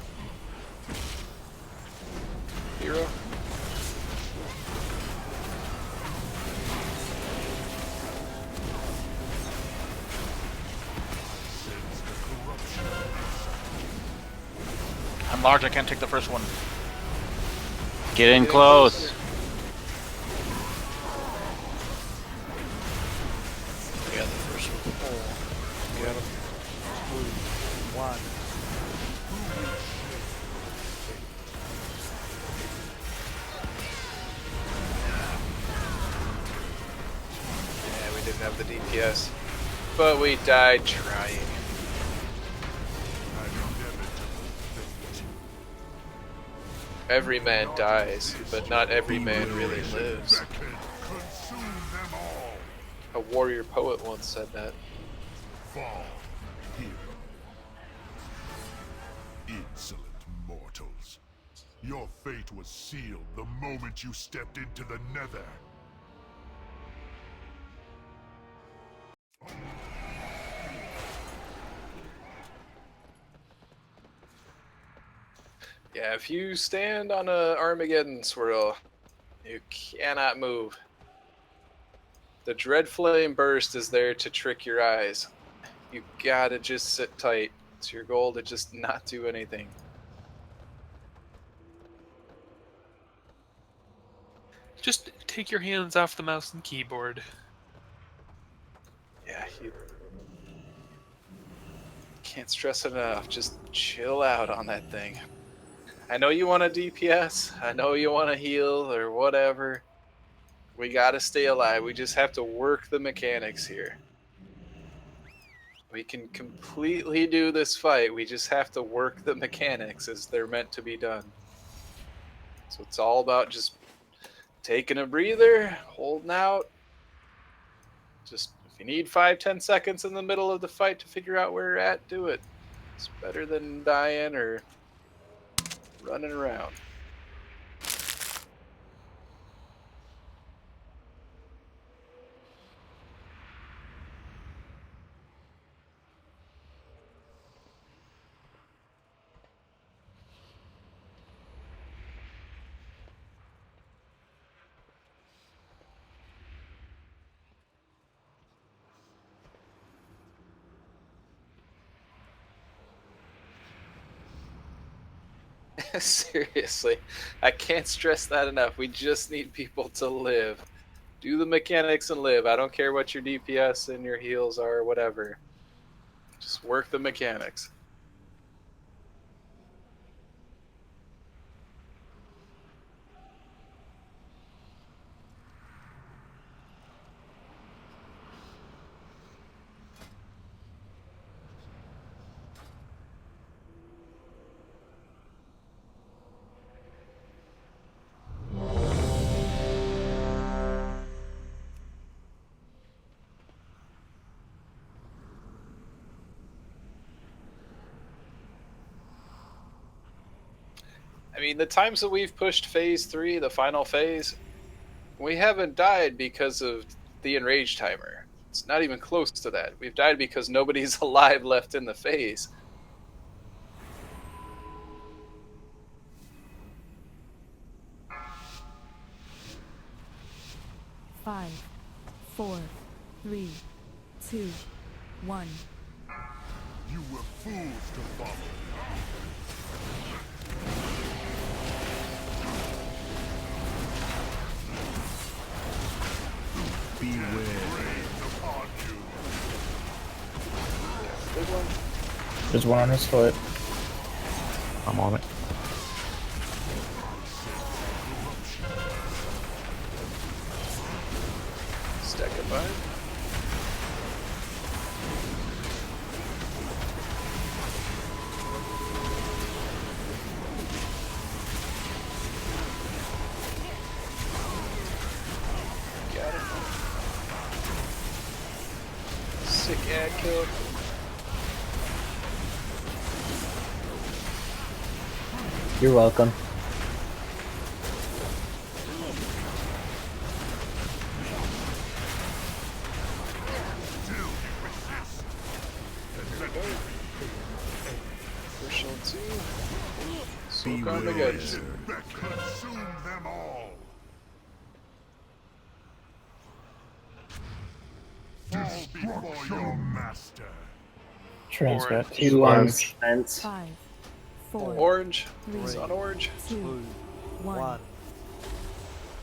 S3: Hero.
S11: Sense the corruption inside.
S6: I'm large, I can't take the first one.
S7: Get in close.
S14: I got the first one.
S13: Four,
S3: Got him.
S13: 2, 1.
S3: Yeah, we didn't have the DPS. But we died trying.
S11: An inevitable fate.
S3: Every man dies, but not every man really lives.
S11: Beckon. Consume them all.
S3: A warrior poet once said that.
S11: Fall. Hero. Insolent mortals. Your fate was sealed the moment you stepped into the Nether.
S3: Yeah, if you stand on a Armageddon swirl, you cannot move. The Dread Flame Burst is there to trick your eyes. You gotta just sit tight. It's your goal to just not do anything.
S10: Just take your hands off the mouse and keyboard.
S3: Yeah, you can't stress it enough. Just chill out on that thing. I know you want a DPS. I know you want to heal or whatever. We gotta stay alive. We just have to work the mechanics here. We can completely do this fight. We just have to work the mechanics as they're meant to be done. So it's all about just taking a breather, holding out. Just if you need 5-10 seconds in the middle of the fight to figure out where you're at, do it. It's better than dying or running around. Seriously, I can't stress that enough. We just need people to live. Do the mechanics and live. I don't care what your DPS and your heals are or whatever. Just work the mechanics. I mean, the times that we've pushed phase 3, the final phase, we haven't died because of the enrage timer. It's not even close to that. We've died because nobody's alive left in the phase.
S9: Five, 4, 3, 2, 1.
S11: You were fools to follow.
S12: There's one on his foot.
S16: I'm on it.
S3: Stack it by. Got it. Sick ad kill.
S1: You're welcome.
S3: Push on 2. Soak Armageddon.
S11: Consume them all. Fall before your master.
S12: Trent's got
S1: Two
S12: 2
S1: on
S12: orange.
S1: Trent.
S9: 5, 4,
S3: Orange.
S9: 3,
S3: It's on orange.
S9: 2, 1.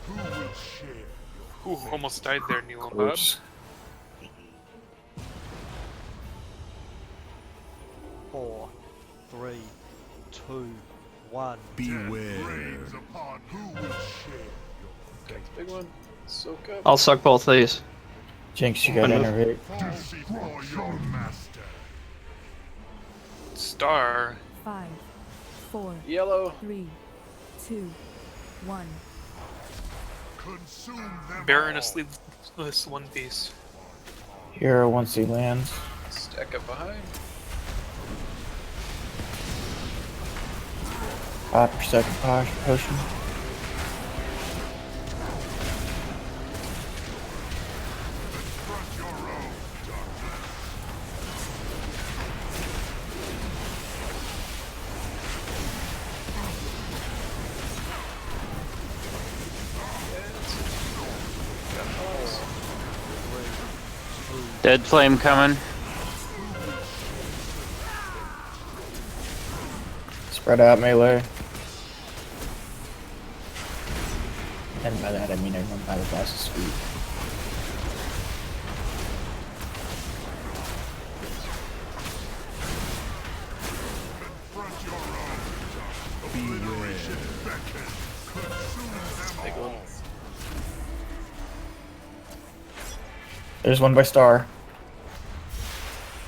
S11: Who will share?
S10: Ooh, almost died there, Neil and Bob.
S12: Oops.
S13: 4, 3, 2, 1.
S11: Reigns upon who will share
S3: Got the big one. Soak up.
S4: I'll suck both of these.
S12: Jinx, you got innervate.
S11: Fall before your master.
S10: Star.
S9: 5, 4,
S3: Yellow.
S9: 3, 2, 1.
S11: Consume them
S10: Baroness leaves one piece.
S12: Hero once he lands.
S3: Stack it behind.
S12: 5% potion.
S11: Front your own darkness.
S7: Dead flame coming.
S12: Spread out melee. And by that I mean I run by the boss's feet.
S2: Big one.
S12: There's one by Star.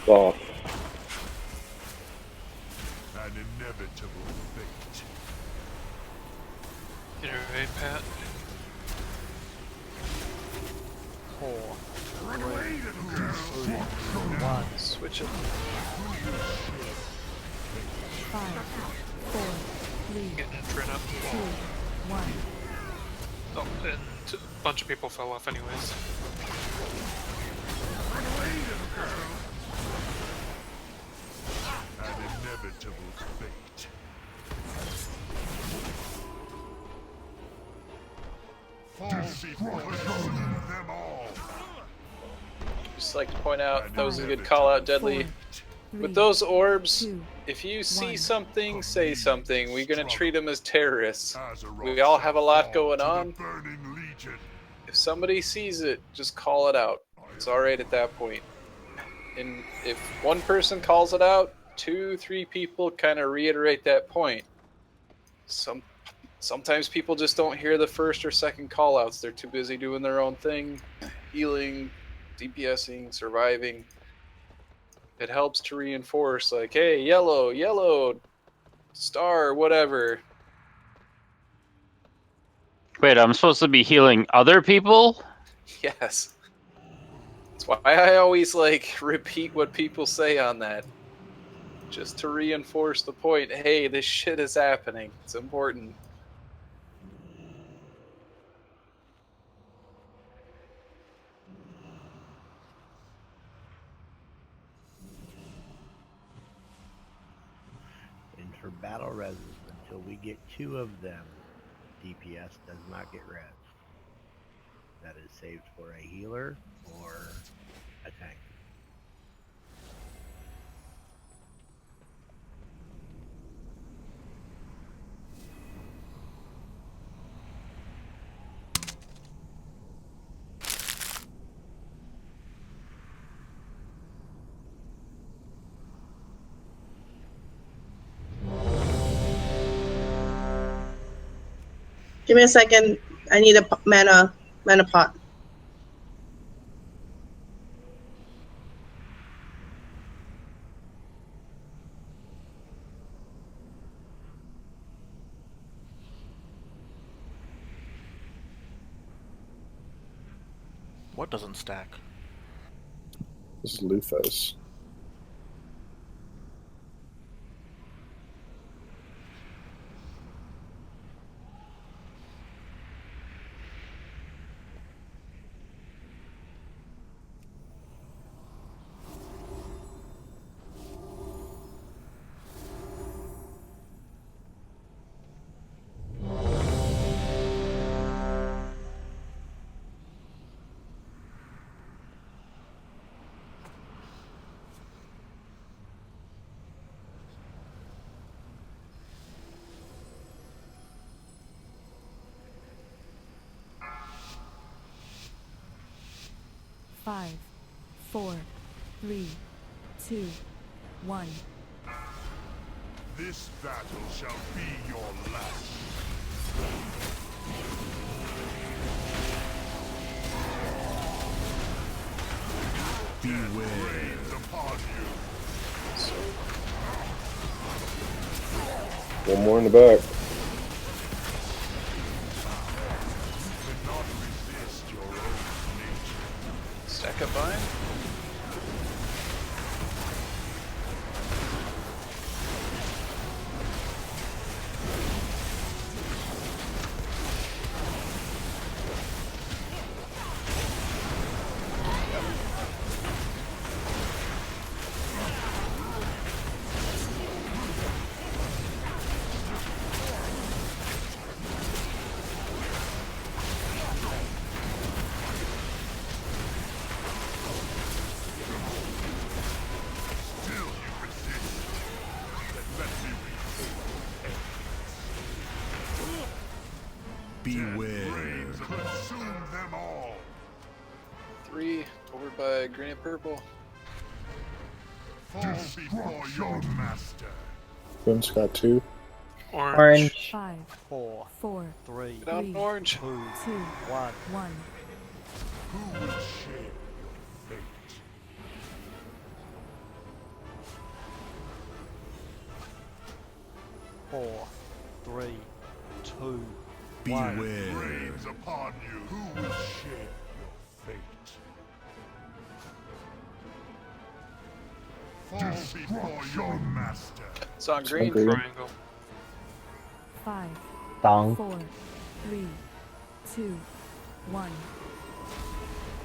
S5: Oh.
S11: An inevitable fate.
S10: You're right, Pat.
S13: 4, 3, 2, 1.
S3: Switch it.
S9: 5, 4, 3,
S10: Getting Trin up.
S9: 2, 1.
S10: Oh, and a bunch of people fell off anyways.
S11: An inevitable fate. Them all.
S3: Just like to point out, that was a good call out, Deadly. With those orbs, if you see something, say something. We're gonna treat them as terrorists. We all have a lot going on. If somebody sees it, just call it out. It's alright at that point. And if one person calls it out, 2, 3 people kind of reiterate that point. Sometimes people just don't hear the first or second call outs. They're too busy doing their own thing, healing, DPSing, surviving. It helps to reinforce, like, hey, yellow, Star, whatever.
S7: Wait, I'm supposed to be healing other people?
S3: Yes. That's why I always, like, repeat what people say on that. Just to reinforce the point, hey, this shit is happening. It's important.
S8: And for battle reses, until we get 2 of them, DPS does not get res. That is saved for a healer or a tank.
S15: Give me a second. I need a mana pot.
S6: What doesn't stack?
S12: This is Lufos.
S9: Five, 4, 3, 2, 1.
S11: This battle shall be your last. Beware upon you.
S5: One more in the back.
S3: Stack up behind.
S11: Beware. Consume them all.
S3: 3 over by green and purple.
S11: Fall before your master.
S12: Boom's got 2.
S1: Orange.
S9: 5,
S13: 4,
S9: 4,
S13: 3,
S3: Get on orange.
S13: 2,
S9: 2,
S13: 1.
S9: 1.
S11: Who will share your fate?
S13: Four, 3, 2,
S11: Beware.
S13: 1.
S11: Rains upon you. Who will share your fate? Fall before your master.
S3: It's on green.
S10: Triangle.
S9: 5,
S1: Thong.
S9: 4, 3, 2, 1.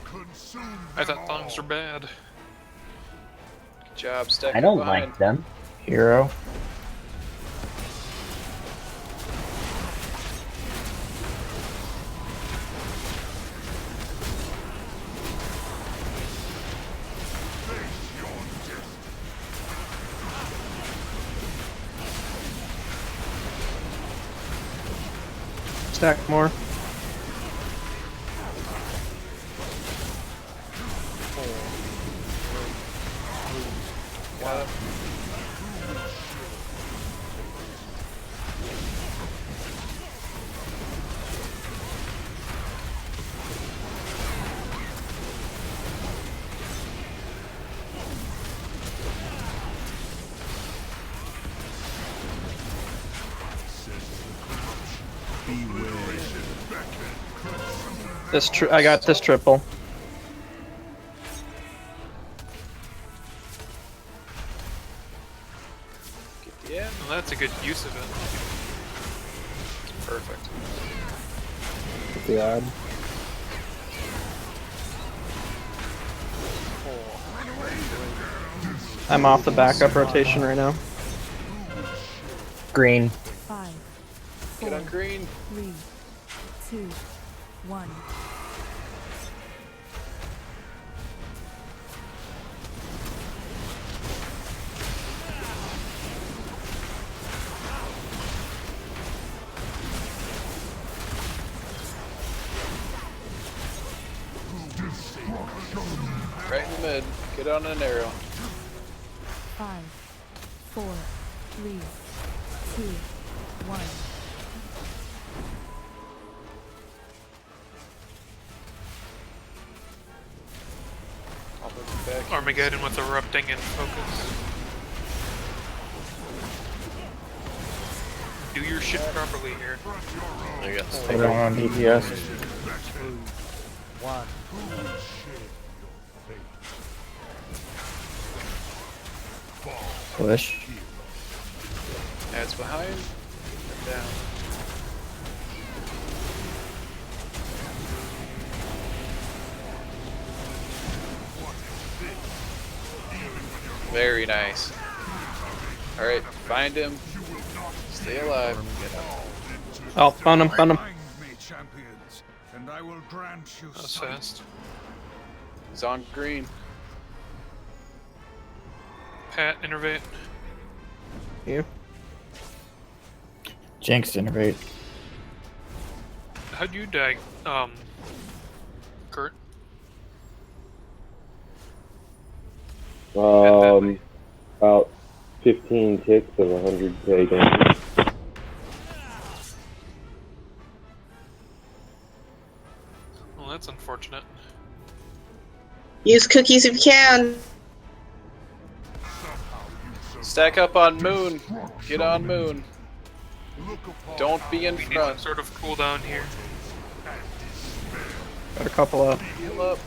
S11: Consume
S10: I thought thongs were bad.
S3: Good job, stacking
S1: I don't
S3: behind.
S1: like them.
S12: Hero.
S4: Stack more.
S13: 4, 3, 2, 1.
S4: I got this triple.
S3: Yeah,
S10: Well, that's a good use of it.
S3: perfect.
S12: Get the odd.
S13: 4,
S4: I'm off the backup rotation right now.
S1: Green.
S9: 5,
S3: Get on green.
S9: 3, 2, 1.
S3: Right in the mid. Get on an arrow.
S9: 5, 4, 3, 2, 1.
S3: I'll move you back.
S10: Armageddon with erupting and focus. Do your shit properly here.
S14: I got
S12: Put it on DPS.
S13: 2, 1.
S12: Push.
S3: Adds behind. And down. Very nice. Alright, find him. Stay alive.
S4: Oh, found him, found him.
S11: And I will grant you
S10: That's fast.
S3: He's on green.
S10: Pat, innervate.
S4: You.
S12: Jinx innervate.
S10: How'd you die, Kurt?
S5: About 15 ticks of 100k damage.
S10: Well, that's unfortunate.
S15: Use cookies if you can.
S3: Stack up on moon. Get on moon. Don't be in
S10: We need some
S3: front.
S10: sort of cooldown here.
S4: Got a couple up.
S3: Heal up.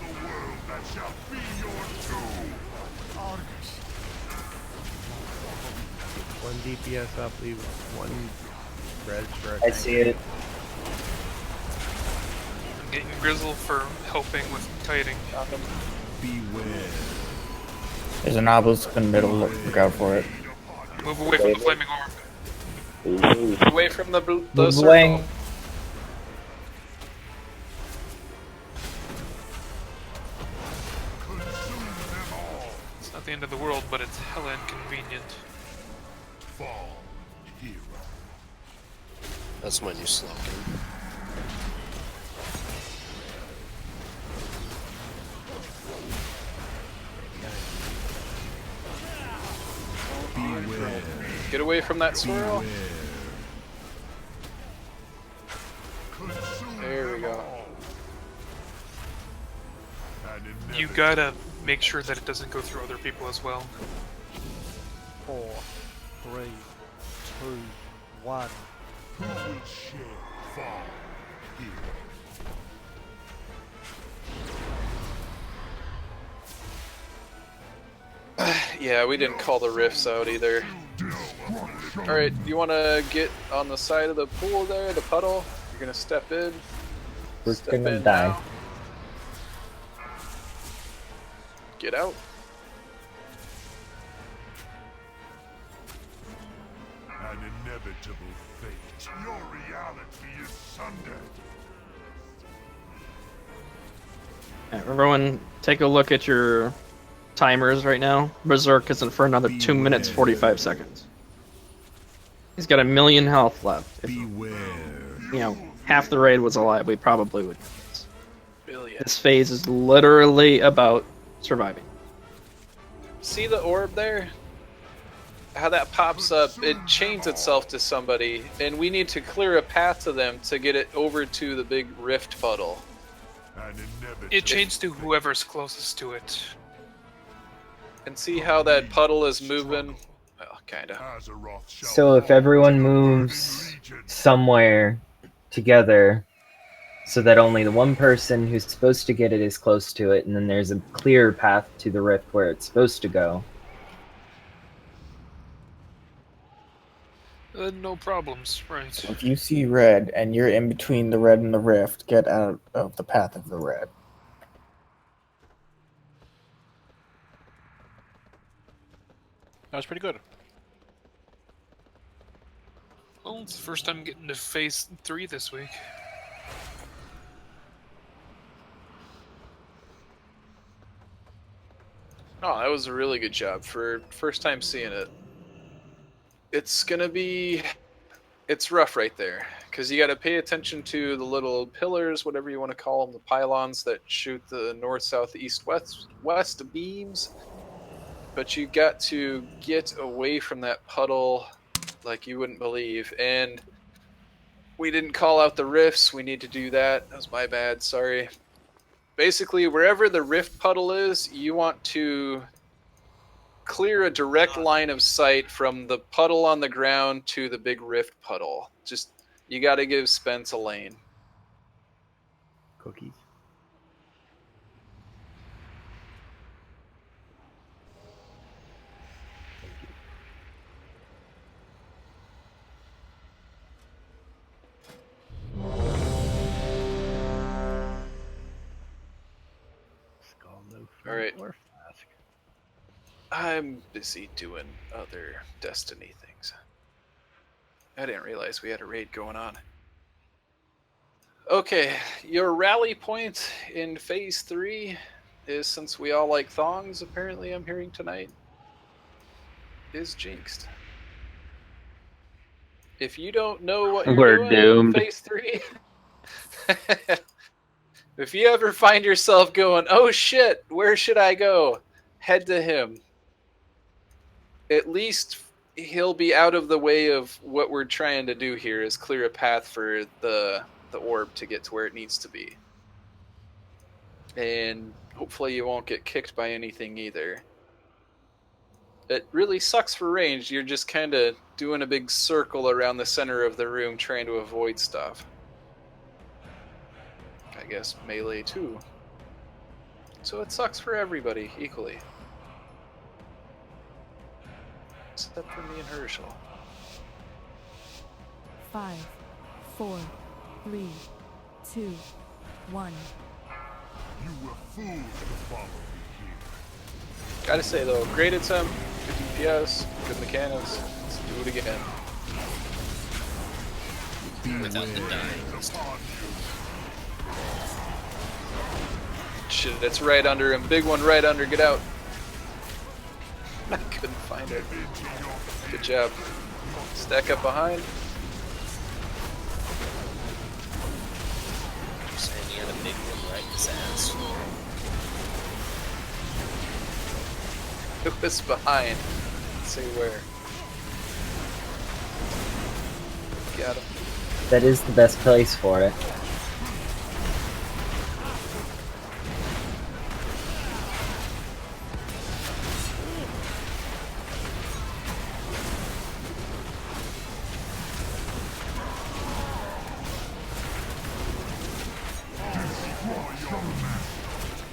S8: One DPS up, leave one res for a
S1: I
S8: tank.
S1: see it.
S10: I'm getting Grizzle for helping with kiting.
S11: beware.
S12: There's an obelisk in the middle. Look out for it.
S10: Move away from the flaming orb.
S3: Move away from the
S1: Move
S3: circle.
S1: away.
S10: It's not the end of the world, but it's hella inconvenient.
S11: Fall hero.
S14: That's my new slogan.
S3: Get away from that swirl. There we go.
S10: You gotta make sure that it doesn't go through other people as well.
S13: 4, 3, 2, 1.
S11: Who will share far here?
S3: Yeah, we didn't call the rifts out either. Alright, you want to get on the side of the pool there, the puddle? You're going to step in.
S1: We're
S3: Step
S1: gonna
S3: in
S1: die.
S3: now. Get out.
S11: An inevitable fate. Your reality is sundered.
S4: Everyone, take a look at your timers right now. Berserk isn't for another 2 minutes 45 seconds. He's got 1 million health left. If, half the raid was alive, we probably would.
S3: Billion.
S4: This phase is literally about surviving.
S3: See the orb there? How that pops up, it chains itself to somebody, and we need to clear a path to them to get it over to the big rift puddle.
S10: It chains to whoever's closest to it.
S3: And see how that puddle is moving? Well, kinda.
S1: So if everyone moves somewhere together, so that only the one person who's supposed to get it is close to it, and then there's a clear path to the rift where it's supposed to go.
S10: No problems, right?
S12: So if you see red and you're in between the red and the rift, get out of the path of the red.
S6: That was pretty good.
S10: Well, it's the first time getting to phase 3 this week.
S3: Oh, that was a really good job for first time seeing it. It's gonna be... It's rough right there, because you gotta pay attention to the little pillars, whatever you want to call them, the pylons that shoot the north, south, east, west beams. But you got to get away from that puddle like you wouldn't believe. And we didn't call out the rifts. We need to do that. That was my bad. Sorry. Basically, wherever the rift puddle is, you want to clear a direct line of sight from the puddle on the ground to the big rift puddle. Just, you got to give Spence a lane.
S8: Cookies.
S3: All right. I'm busy doing other Destiny things. I didn't realize we had a raid going on. Okay, your rally point in phase 3 is, since we all like thongs, apparently I'm hearing tonight, is jinxed. If you don't know what you're
S7: We're
S3: doing
S7: doomed.
S3: in phase 3, if you ever find yourself going, oh shit, where should I go? Head to him. At least he'll be out of the way of what we're trying to do here, is clear a path for the orb to get to where it needs to be. And hopefully you won't get kicked by anything either. It really sucks for range. You're just kind of doing a big circle around the center of the room trying to avoid stuff. I guess melee too. So it sucks for everybody equally. Except for me and Herschel.
S9: 5, 4, 3, 2, 1.
S11: You were fools to follow me here.
S3: Gotta say though, great attempt, good DPS, good mechanics. Let's do it again.
S14: Without the dying.
S3: Shit, it's right under him. Big one right under. Get out. I couldn't find it. Good job. Stack up behind.
S14: Saying he had a big one right in his ass.
S3: It was behind. Let's see where. Got him.
S1: That is the best place for it.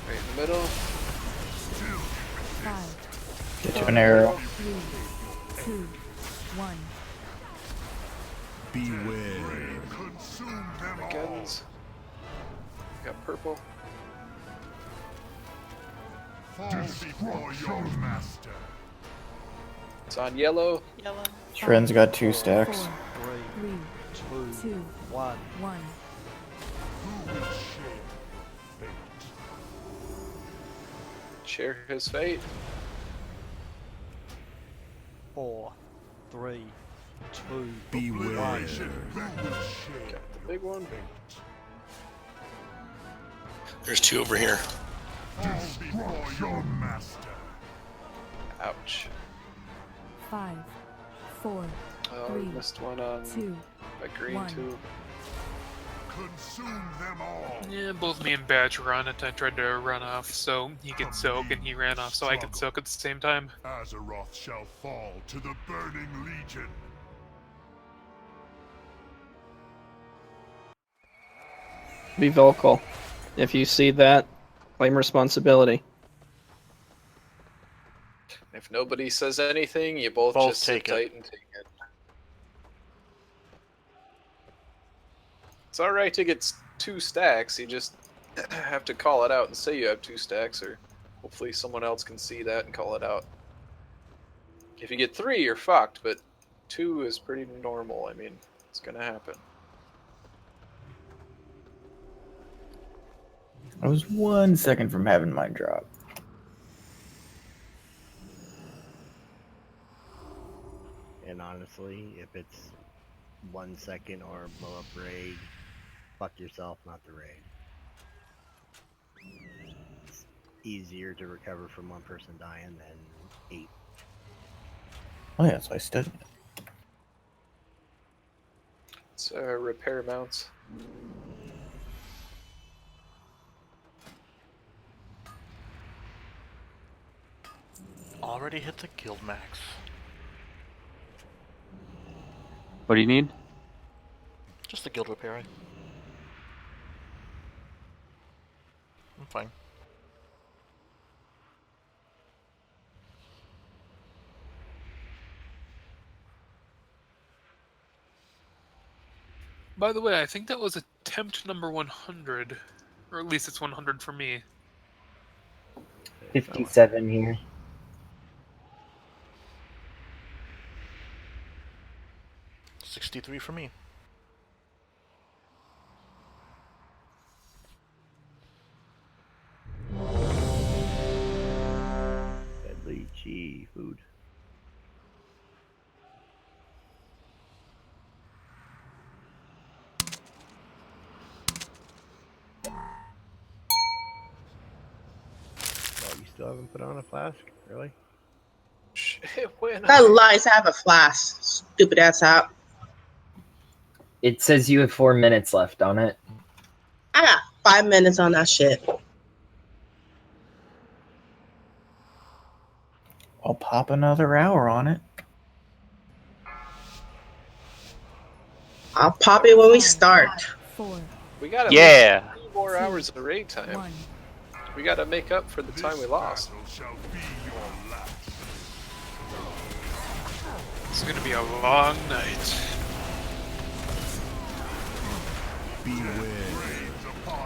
S3: Right in the middle.
S9: 5,
S12: Get you an arrow.
S9: 3, 2, 1.
S11: Beware. Consume them all.
S3: Guns. Got purple.
S11: Destroy your master.
S3: It's on yellow.
S17: Yellow.
S12: Sren's got 2 stacks.
S9: 3, 2, 1.
S11: Who will share fate?
S3: Share his fate.
S13: 4, 3, 2,
S11: Beware.
S13: 1.
S3: Got the big one.
S14: There's 2 over here.
S11: Destroy your master.
S3: Ouch.
S9: 5, 4,
S3: Oh,
S9: 3,
S3: missed one on
S9: 2,
S3: by green
S9: 1.
S3: too.
S11: Consume them all.
S10: Yeah, both me and Badge were on it. I tried to run off so he could soak, and he ran off so I could soak at the same time.
S11: Azeroth shall fall to the Burning Legion.
S4: Be vocal. If you see that, claim responsibility.
S3: If nobody says anything, you both just sit
S6: take it.
S3: tight and take it. It's alright to get 2 stacks, you just have to call it out and say you have 2 stacks, or hopefully someone else can see that and call it out. If you get 3, you're fucked, but 2 is pretty normal. I mean, it's gonna happen.
S12: I was 1 second from having mine drop.
S8: And honestly, if it's 1 second or blow up raid, fuck yourself, not the raid. It's easier to recover from 1 person dying than 8.
S12: Oh yeah, so I studied it.
S3: It's repair mounts.
S6: Already hit the guild max.
S7: What do you need?
S6: Just the guild repair. I'm fine.
S10: By the way, I think that was attempt number 100. Or at least it's 100 for me.
S1: 57 here.
S6: $63 for me.
S8: Deadly chi food. Oh, you still haven't put on a flask? Really?
S3: Shit, when
S15: That lies, I have a flask. Stupid ass out.
S1: It says you have 4 minutes left on it.
S15: I got 5 minutes on that shit.
S12: I'll pop another hour on it.
S15: I'll pop it when we start.
S9: 4,
S3: we got
S7: Yeah.
S3: 3 more hours of raid time.
S9: 1.
S3: We gotta make up for the time we lost.
S11: Shall be your last.
S10: It's gonna be a long night.
S11: Beware.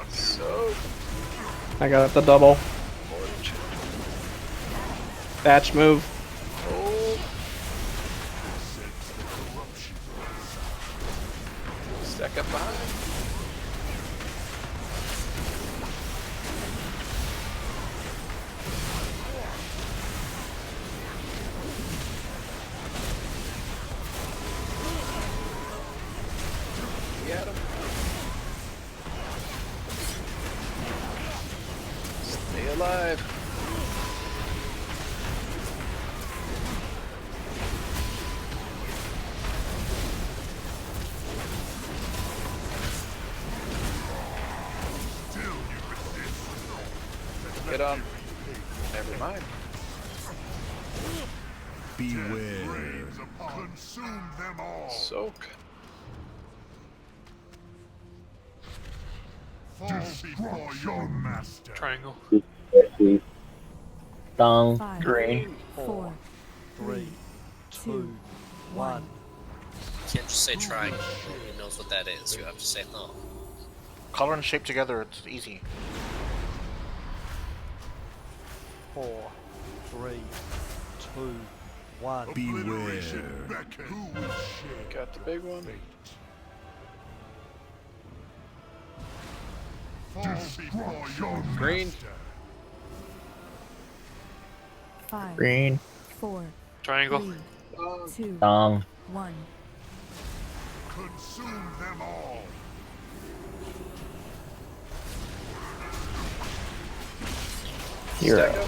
S3: So,
S4: I got the double.
S3: orange.
S4: Batch move.
S3: Oh, stack up behind. Got him. Stay alive. Get on. Never mind.
S11: Beware. Consume them all.
S3: Soak.
S11: Fall before your master.
S10: Triangle.
S1: Dong.
S9: 5,
S12: Green.
S9: 4,
S13: 3, 2, 1.
S2: You can't just say triangle. Nobody knows what that is. You have to say no.
S6: Color and shape together, it's easy.
S13: 4, 3, 2, 1.
S11: Beware.
S3: Got the big one.
S11: Fall before your
S3: Green.
S11: master.
S9: 5,
S12: Green.
S9: 4,
S10: Triangle.
S9: 3, 2,
S1: Dong.
S9: 1.
S11: Consume them all.
S12: Hero.
S3: Stack up.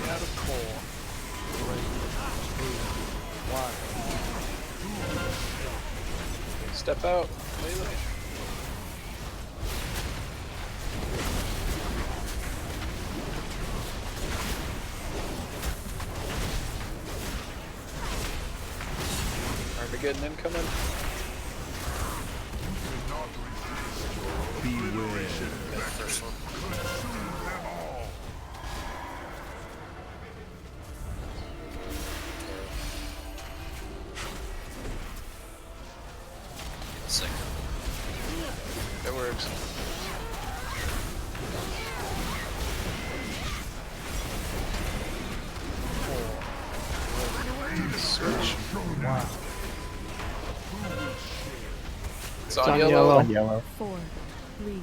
S13: Out of core. 3, 2, 1.
S3: Step out. Melee. Armageddon incoming.
S11: Beware.
S2: Got the first one.
S11: Consume them all.
S2: Second.
S3: That works. Switch. It's on yellow.
S12: Yellow.
S9: 4, 3,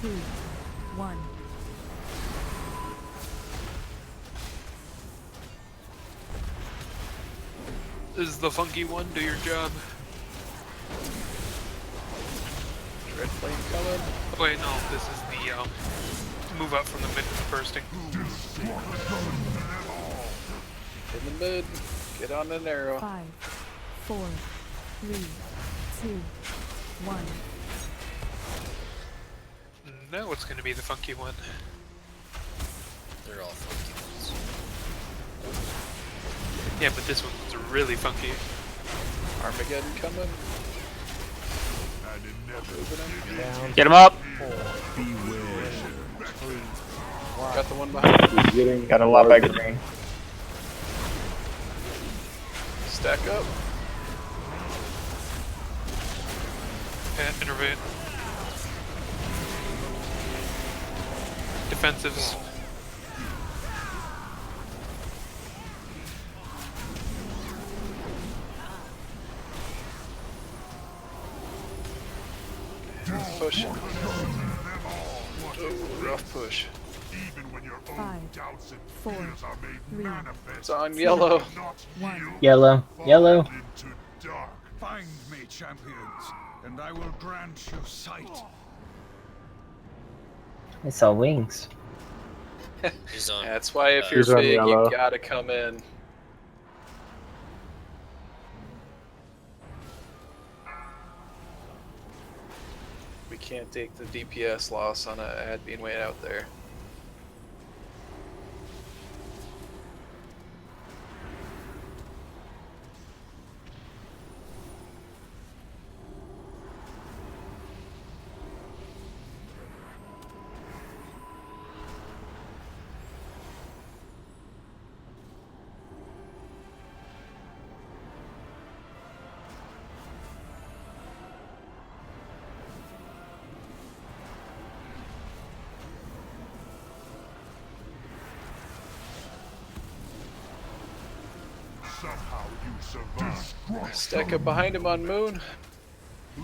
S9: 2, 1.
S10: Is the funky one do your job?
S3: Red flame coming.
S10: Oh, wait, no, this is the move up from the mid to the bursting.
S3: In the mid. Get on an arrow.
S9: 5, 4, 3, 2, 1.
S10: Now it's gonna be the funky one.
S2: They're all funky ones.
S10: Yeah, but this one's really funky.
S3: Armageddon coming.
S11: Down.
S7: Get him up!
S11: Beware.
S3: Got the one behind.
S12: Got a lot by green.
S3: Stack up.
S10: Innervate. Defensives.
S3: Push. Oh, rough push.
S11: Even when your own
S9: 5,
S11: doubts and
S9: 4,
S11: fears are made
S9: 3,
S11: manifest,
S3: It's on yellow.
S9: 1.
S1: Yellow. Yellow.
S11: into dark. Find me, champions, and I will grant you sight.
S1: I saw wings.
S2: He's on.
S3: That's why if you're
S12: He's on
S3: big,
S12: yellow.
S3: you gotta come in. We can't take the DPS loss on an ad being way out there.
S11: Somehow you survive.
S3: Stack up behind him on Moon.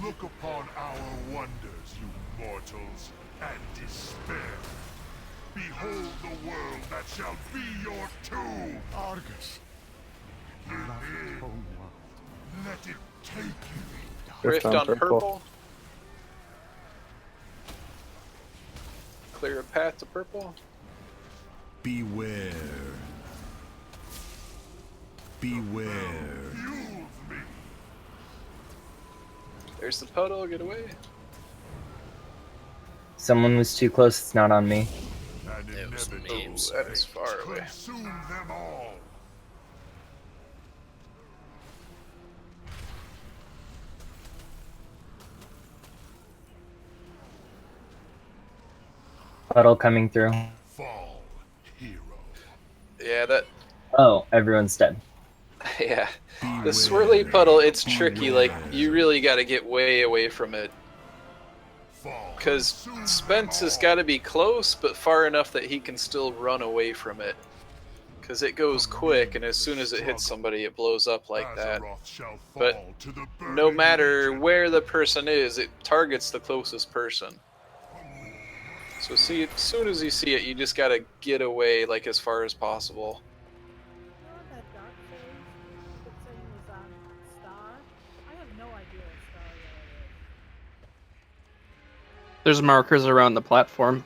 S11: Look upon our wonders, you mortals, and despair. Behold the world that shall be your tomb. Argus. Let it
S3: Rift on purple. Clear a path to purple.
S11: Beware. Beware.
S3: There's the puddle, get away.
S1: Someone was too close, it's not on me.
S2: It was me.
S3: Oh, that is far away.
S11: Consume them all.
S1: Puddle coming through.
S11: Fall, hero.
S3: Yeah, that.
S1: Oh, everyone's dead.
S3: Yeah. The swirly puddle, it's tricky. Like, you really got to get way away from it. Because Spence has got to be close, but far enough that he can still run away from it. Because it goes quick, and as soon as it hits somebody, it blows up like that. But no matter where the person is, it targets the closest person. So see, as soon as you see it, you just got to get away, like, as far as possible.
S4: There's markers around the platform.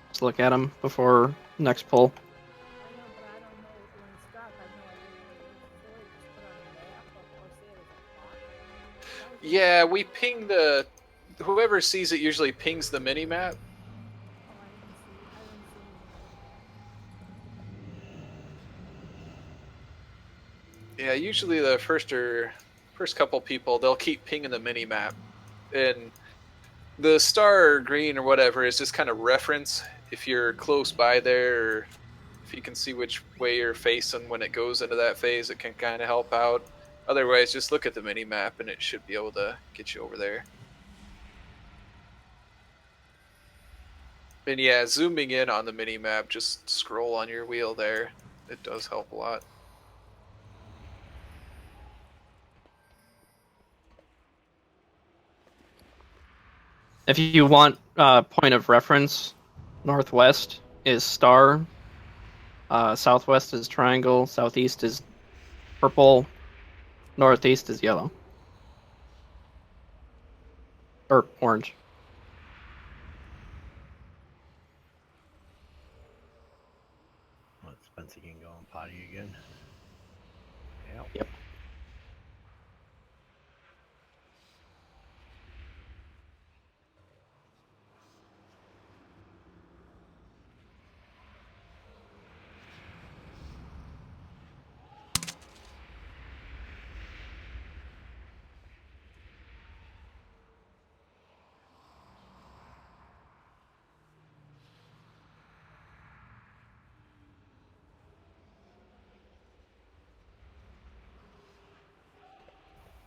S4: Let's look at them before next pull.
S3: Yeah, we ping the... Whoever sees it usually pings the mini-map. Yeah, usually the first couple people, they'll keep pinging the mini-map. And the star or green or whatever is just kind of reference if you're close by there, or if you can see which way you're facing when it goes into that phase, it can kind of help out. Otherwise, just look at the mini-map and it should be able to get you over there. And yeah, zooming in on the mini-map, just scroll on your wheel there. It does help a lot.
S4: If you want point of reference, northwest is star, southwest is triangle, southeast is purple, northeast is yellow. Or orange.
S8: Let Spencer can go and potty again.
S4: Yep.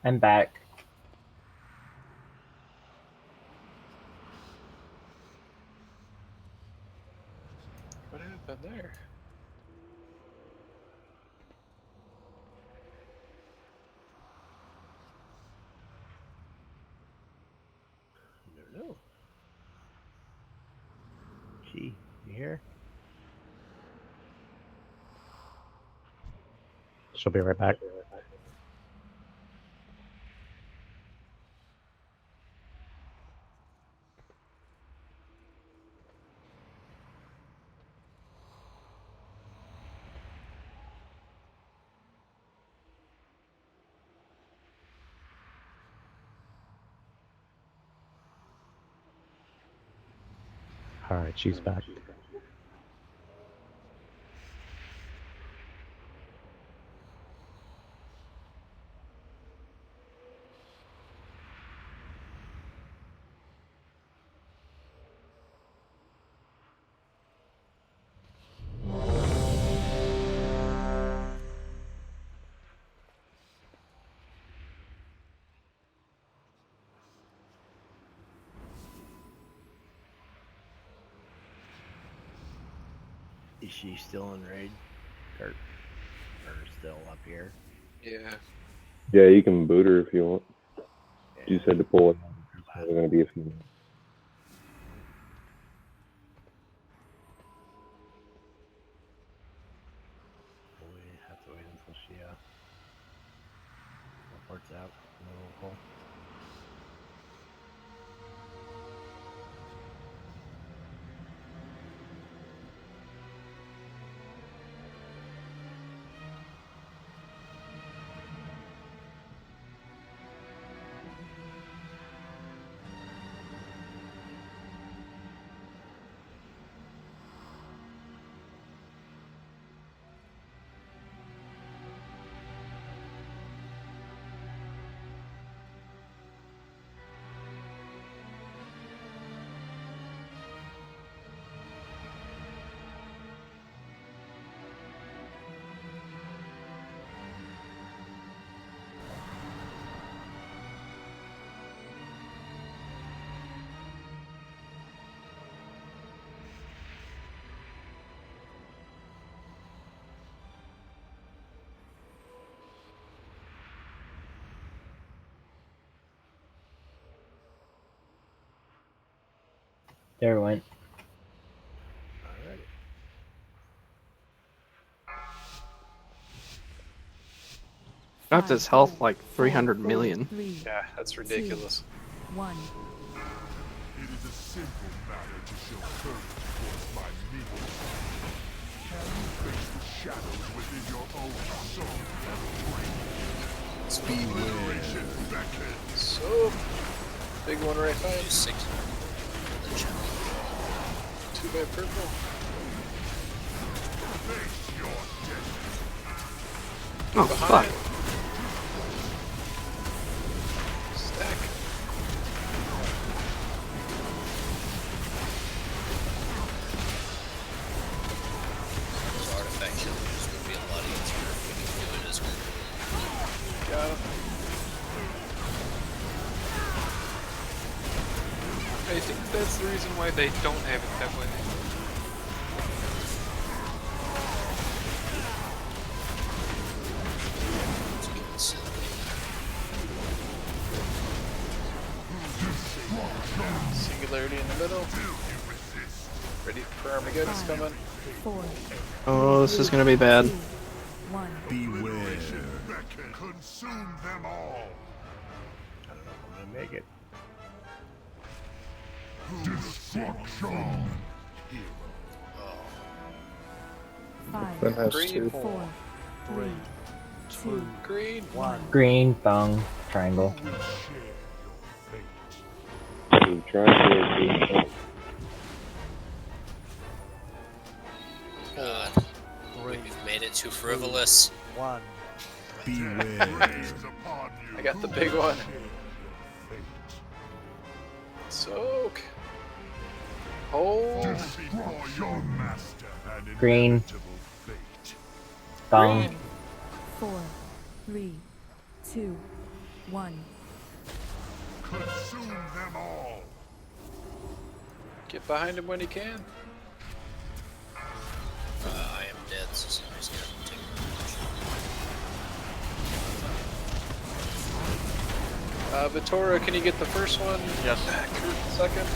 S1: I'm back.
S3: What happened there?
S8: I don't know. Gee, you here?
S16: She'll be right back. All right, she's back.
S8: Is she still in raid, Kurt? Or still up here?
S3: Yeah.
S5: Yeah, you can boot her if you want. You said to pull it. It's going to be a few minutes.
S8: We have to wait until she teleports out in the little hole.
S1: There it went.
S8: Alrighty.
S4: Got this health like 300 million.
S3: Yeah, that's ridiculous.
S9: 1.
S11: It is a simple matter to show courage towards my minions. Can you face the shadows within your own soul and bring obliteration beckons?
S3: So, big one right by him.
S2: 6.
S3: 2 by purple.
S11: Face your destiny.
S4: Oh,
S3: Behind.
S4: fuck.
S3: Stack.
S2: Those artifact killers would be a lot easier if we could do it as well.
S3: Got him.
S10: I think that's the reason why they don't have it that way.
S3: Singularity in the middle. Ready for Armageddon's coming.
S9: 4.
S4: Oh, this is gonna be bad.
S9: 1.
S11: Beware. Consume them all.
S8: I don't know if I'm gonna make it.
S11: Destruction.
S9: 5.
S12: Then has
S3: Green.
S12: two.
S9: 4. 3. 2.
S3: Green.
S9: 1.
S1: Green, thong, triangle.
S5: I'm trying to
S2: God, we've made it too frivolous.
S13: 1.
S3: I got the big one. Soak. Hold.
S1: Green, thong.
S3: Green.
S9: 4. 3. 2. 1.
S11: Consume them all.
S3: Get behind him when he can.
S2: I am dead, so somebody's got to take
S3: Vitoro, can you get the first one?
S6: Yes.
S3: Kurt, second.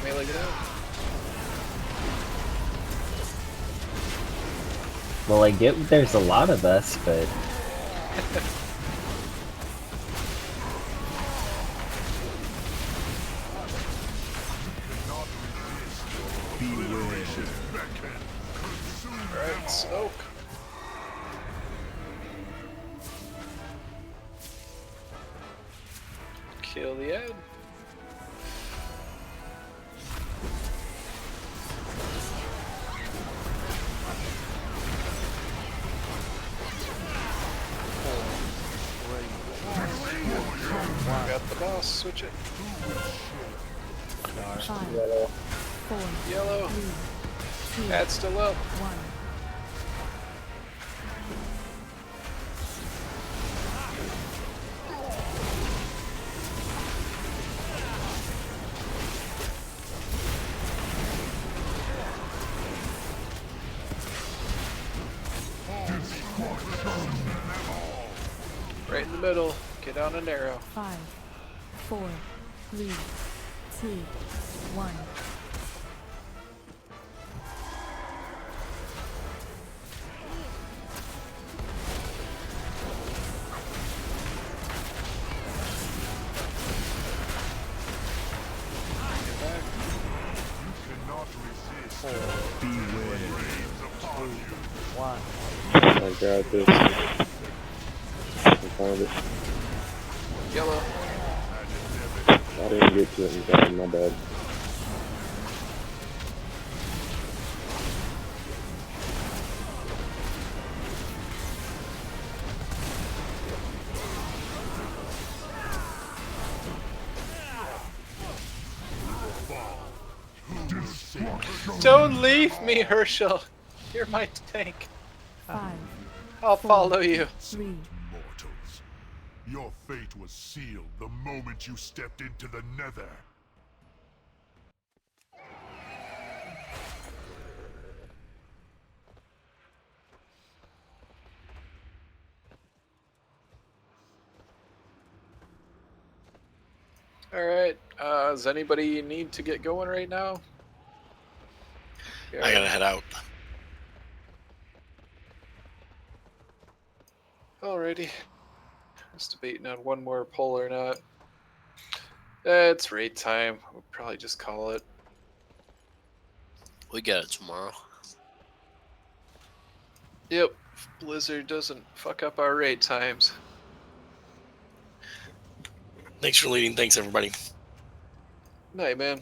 S3: Melee it out.
S1: Well, I get there's a lot of us, but
S3: Alright, soak. Kil'jaeden. Got the boss, switch it.
S9: 5. 4.
S3: Yellow.
S9: 3. 2.
S3: Ad's still up.
S9: 1.
S3: middle. Get on an arrow.
S9: 5, 4, 3, 2, 1.
S5: I got this. I found it.
S3: Yellow.
S5: I didn't get to it in time, my bad.
S3: Don't leave me, Herschel. You're my tank.
S9: 5.
S3: I'll follow you.
S9: 3.
S11: Mortals, your fate was sealed the moment you stepped into the Nether.
S3: Alright, does anybody need to get going right now?
S14: I gotta head out.
S3: Alrighty. Just debating on one more pull or not. It's raid time. We'll probably just call it.
S2: We get it tomorrow.
S3: Yep. If Blizzard doesn't fuck up our raid times.
S14: Thanks for leading. Thanks, everybody.
S3: Night, man.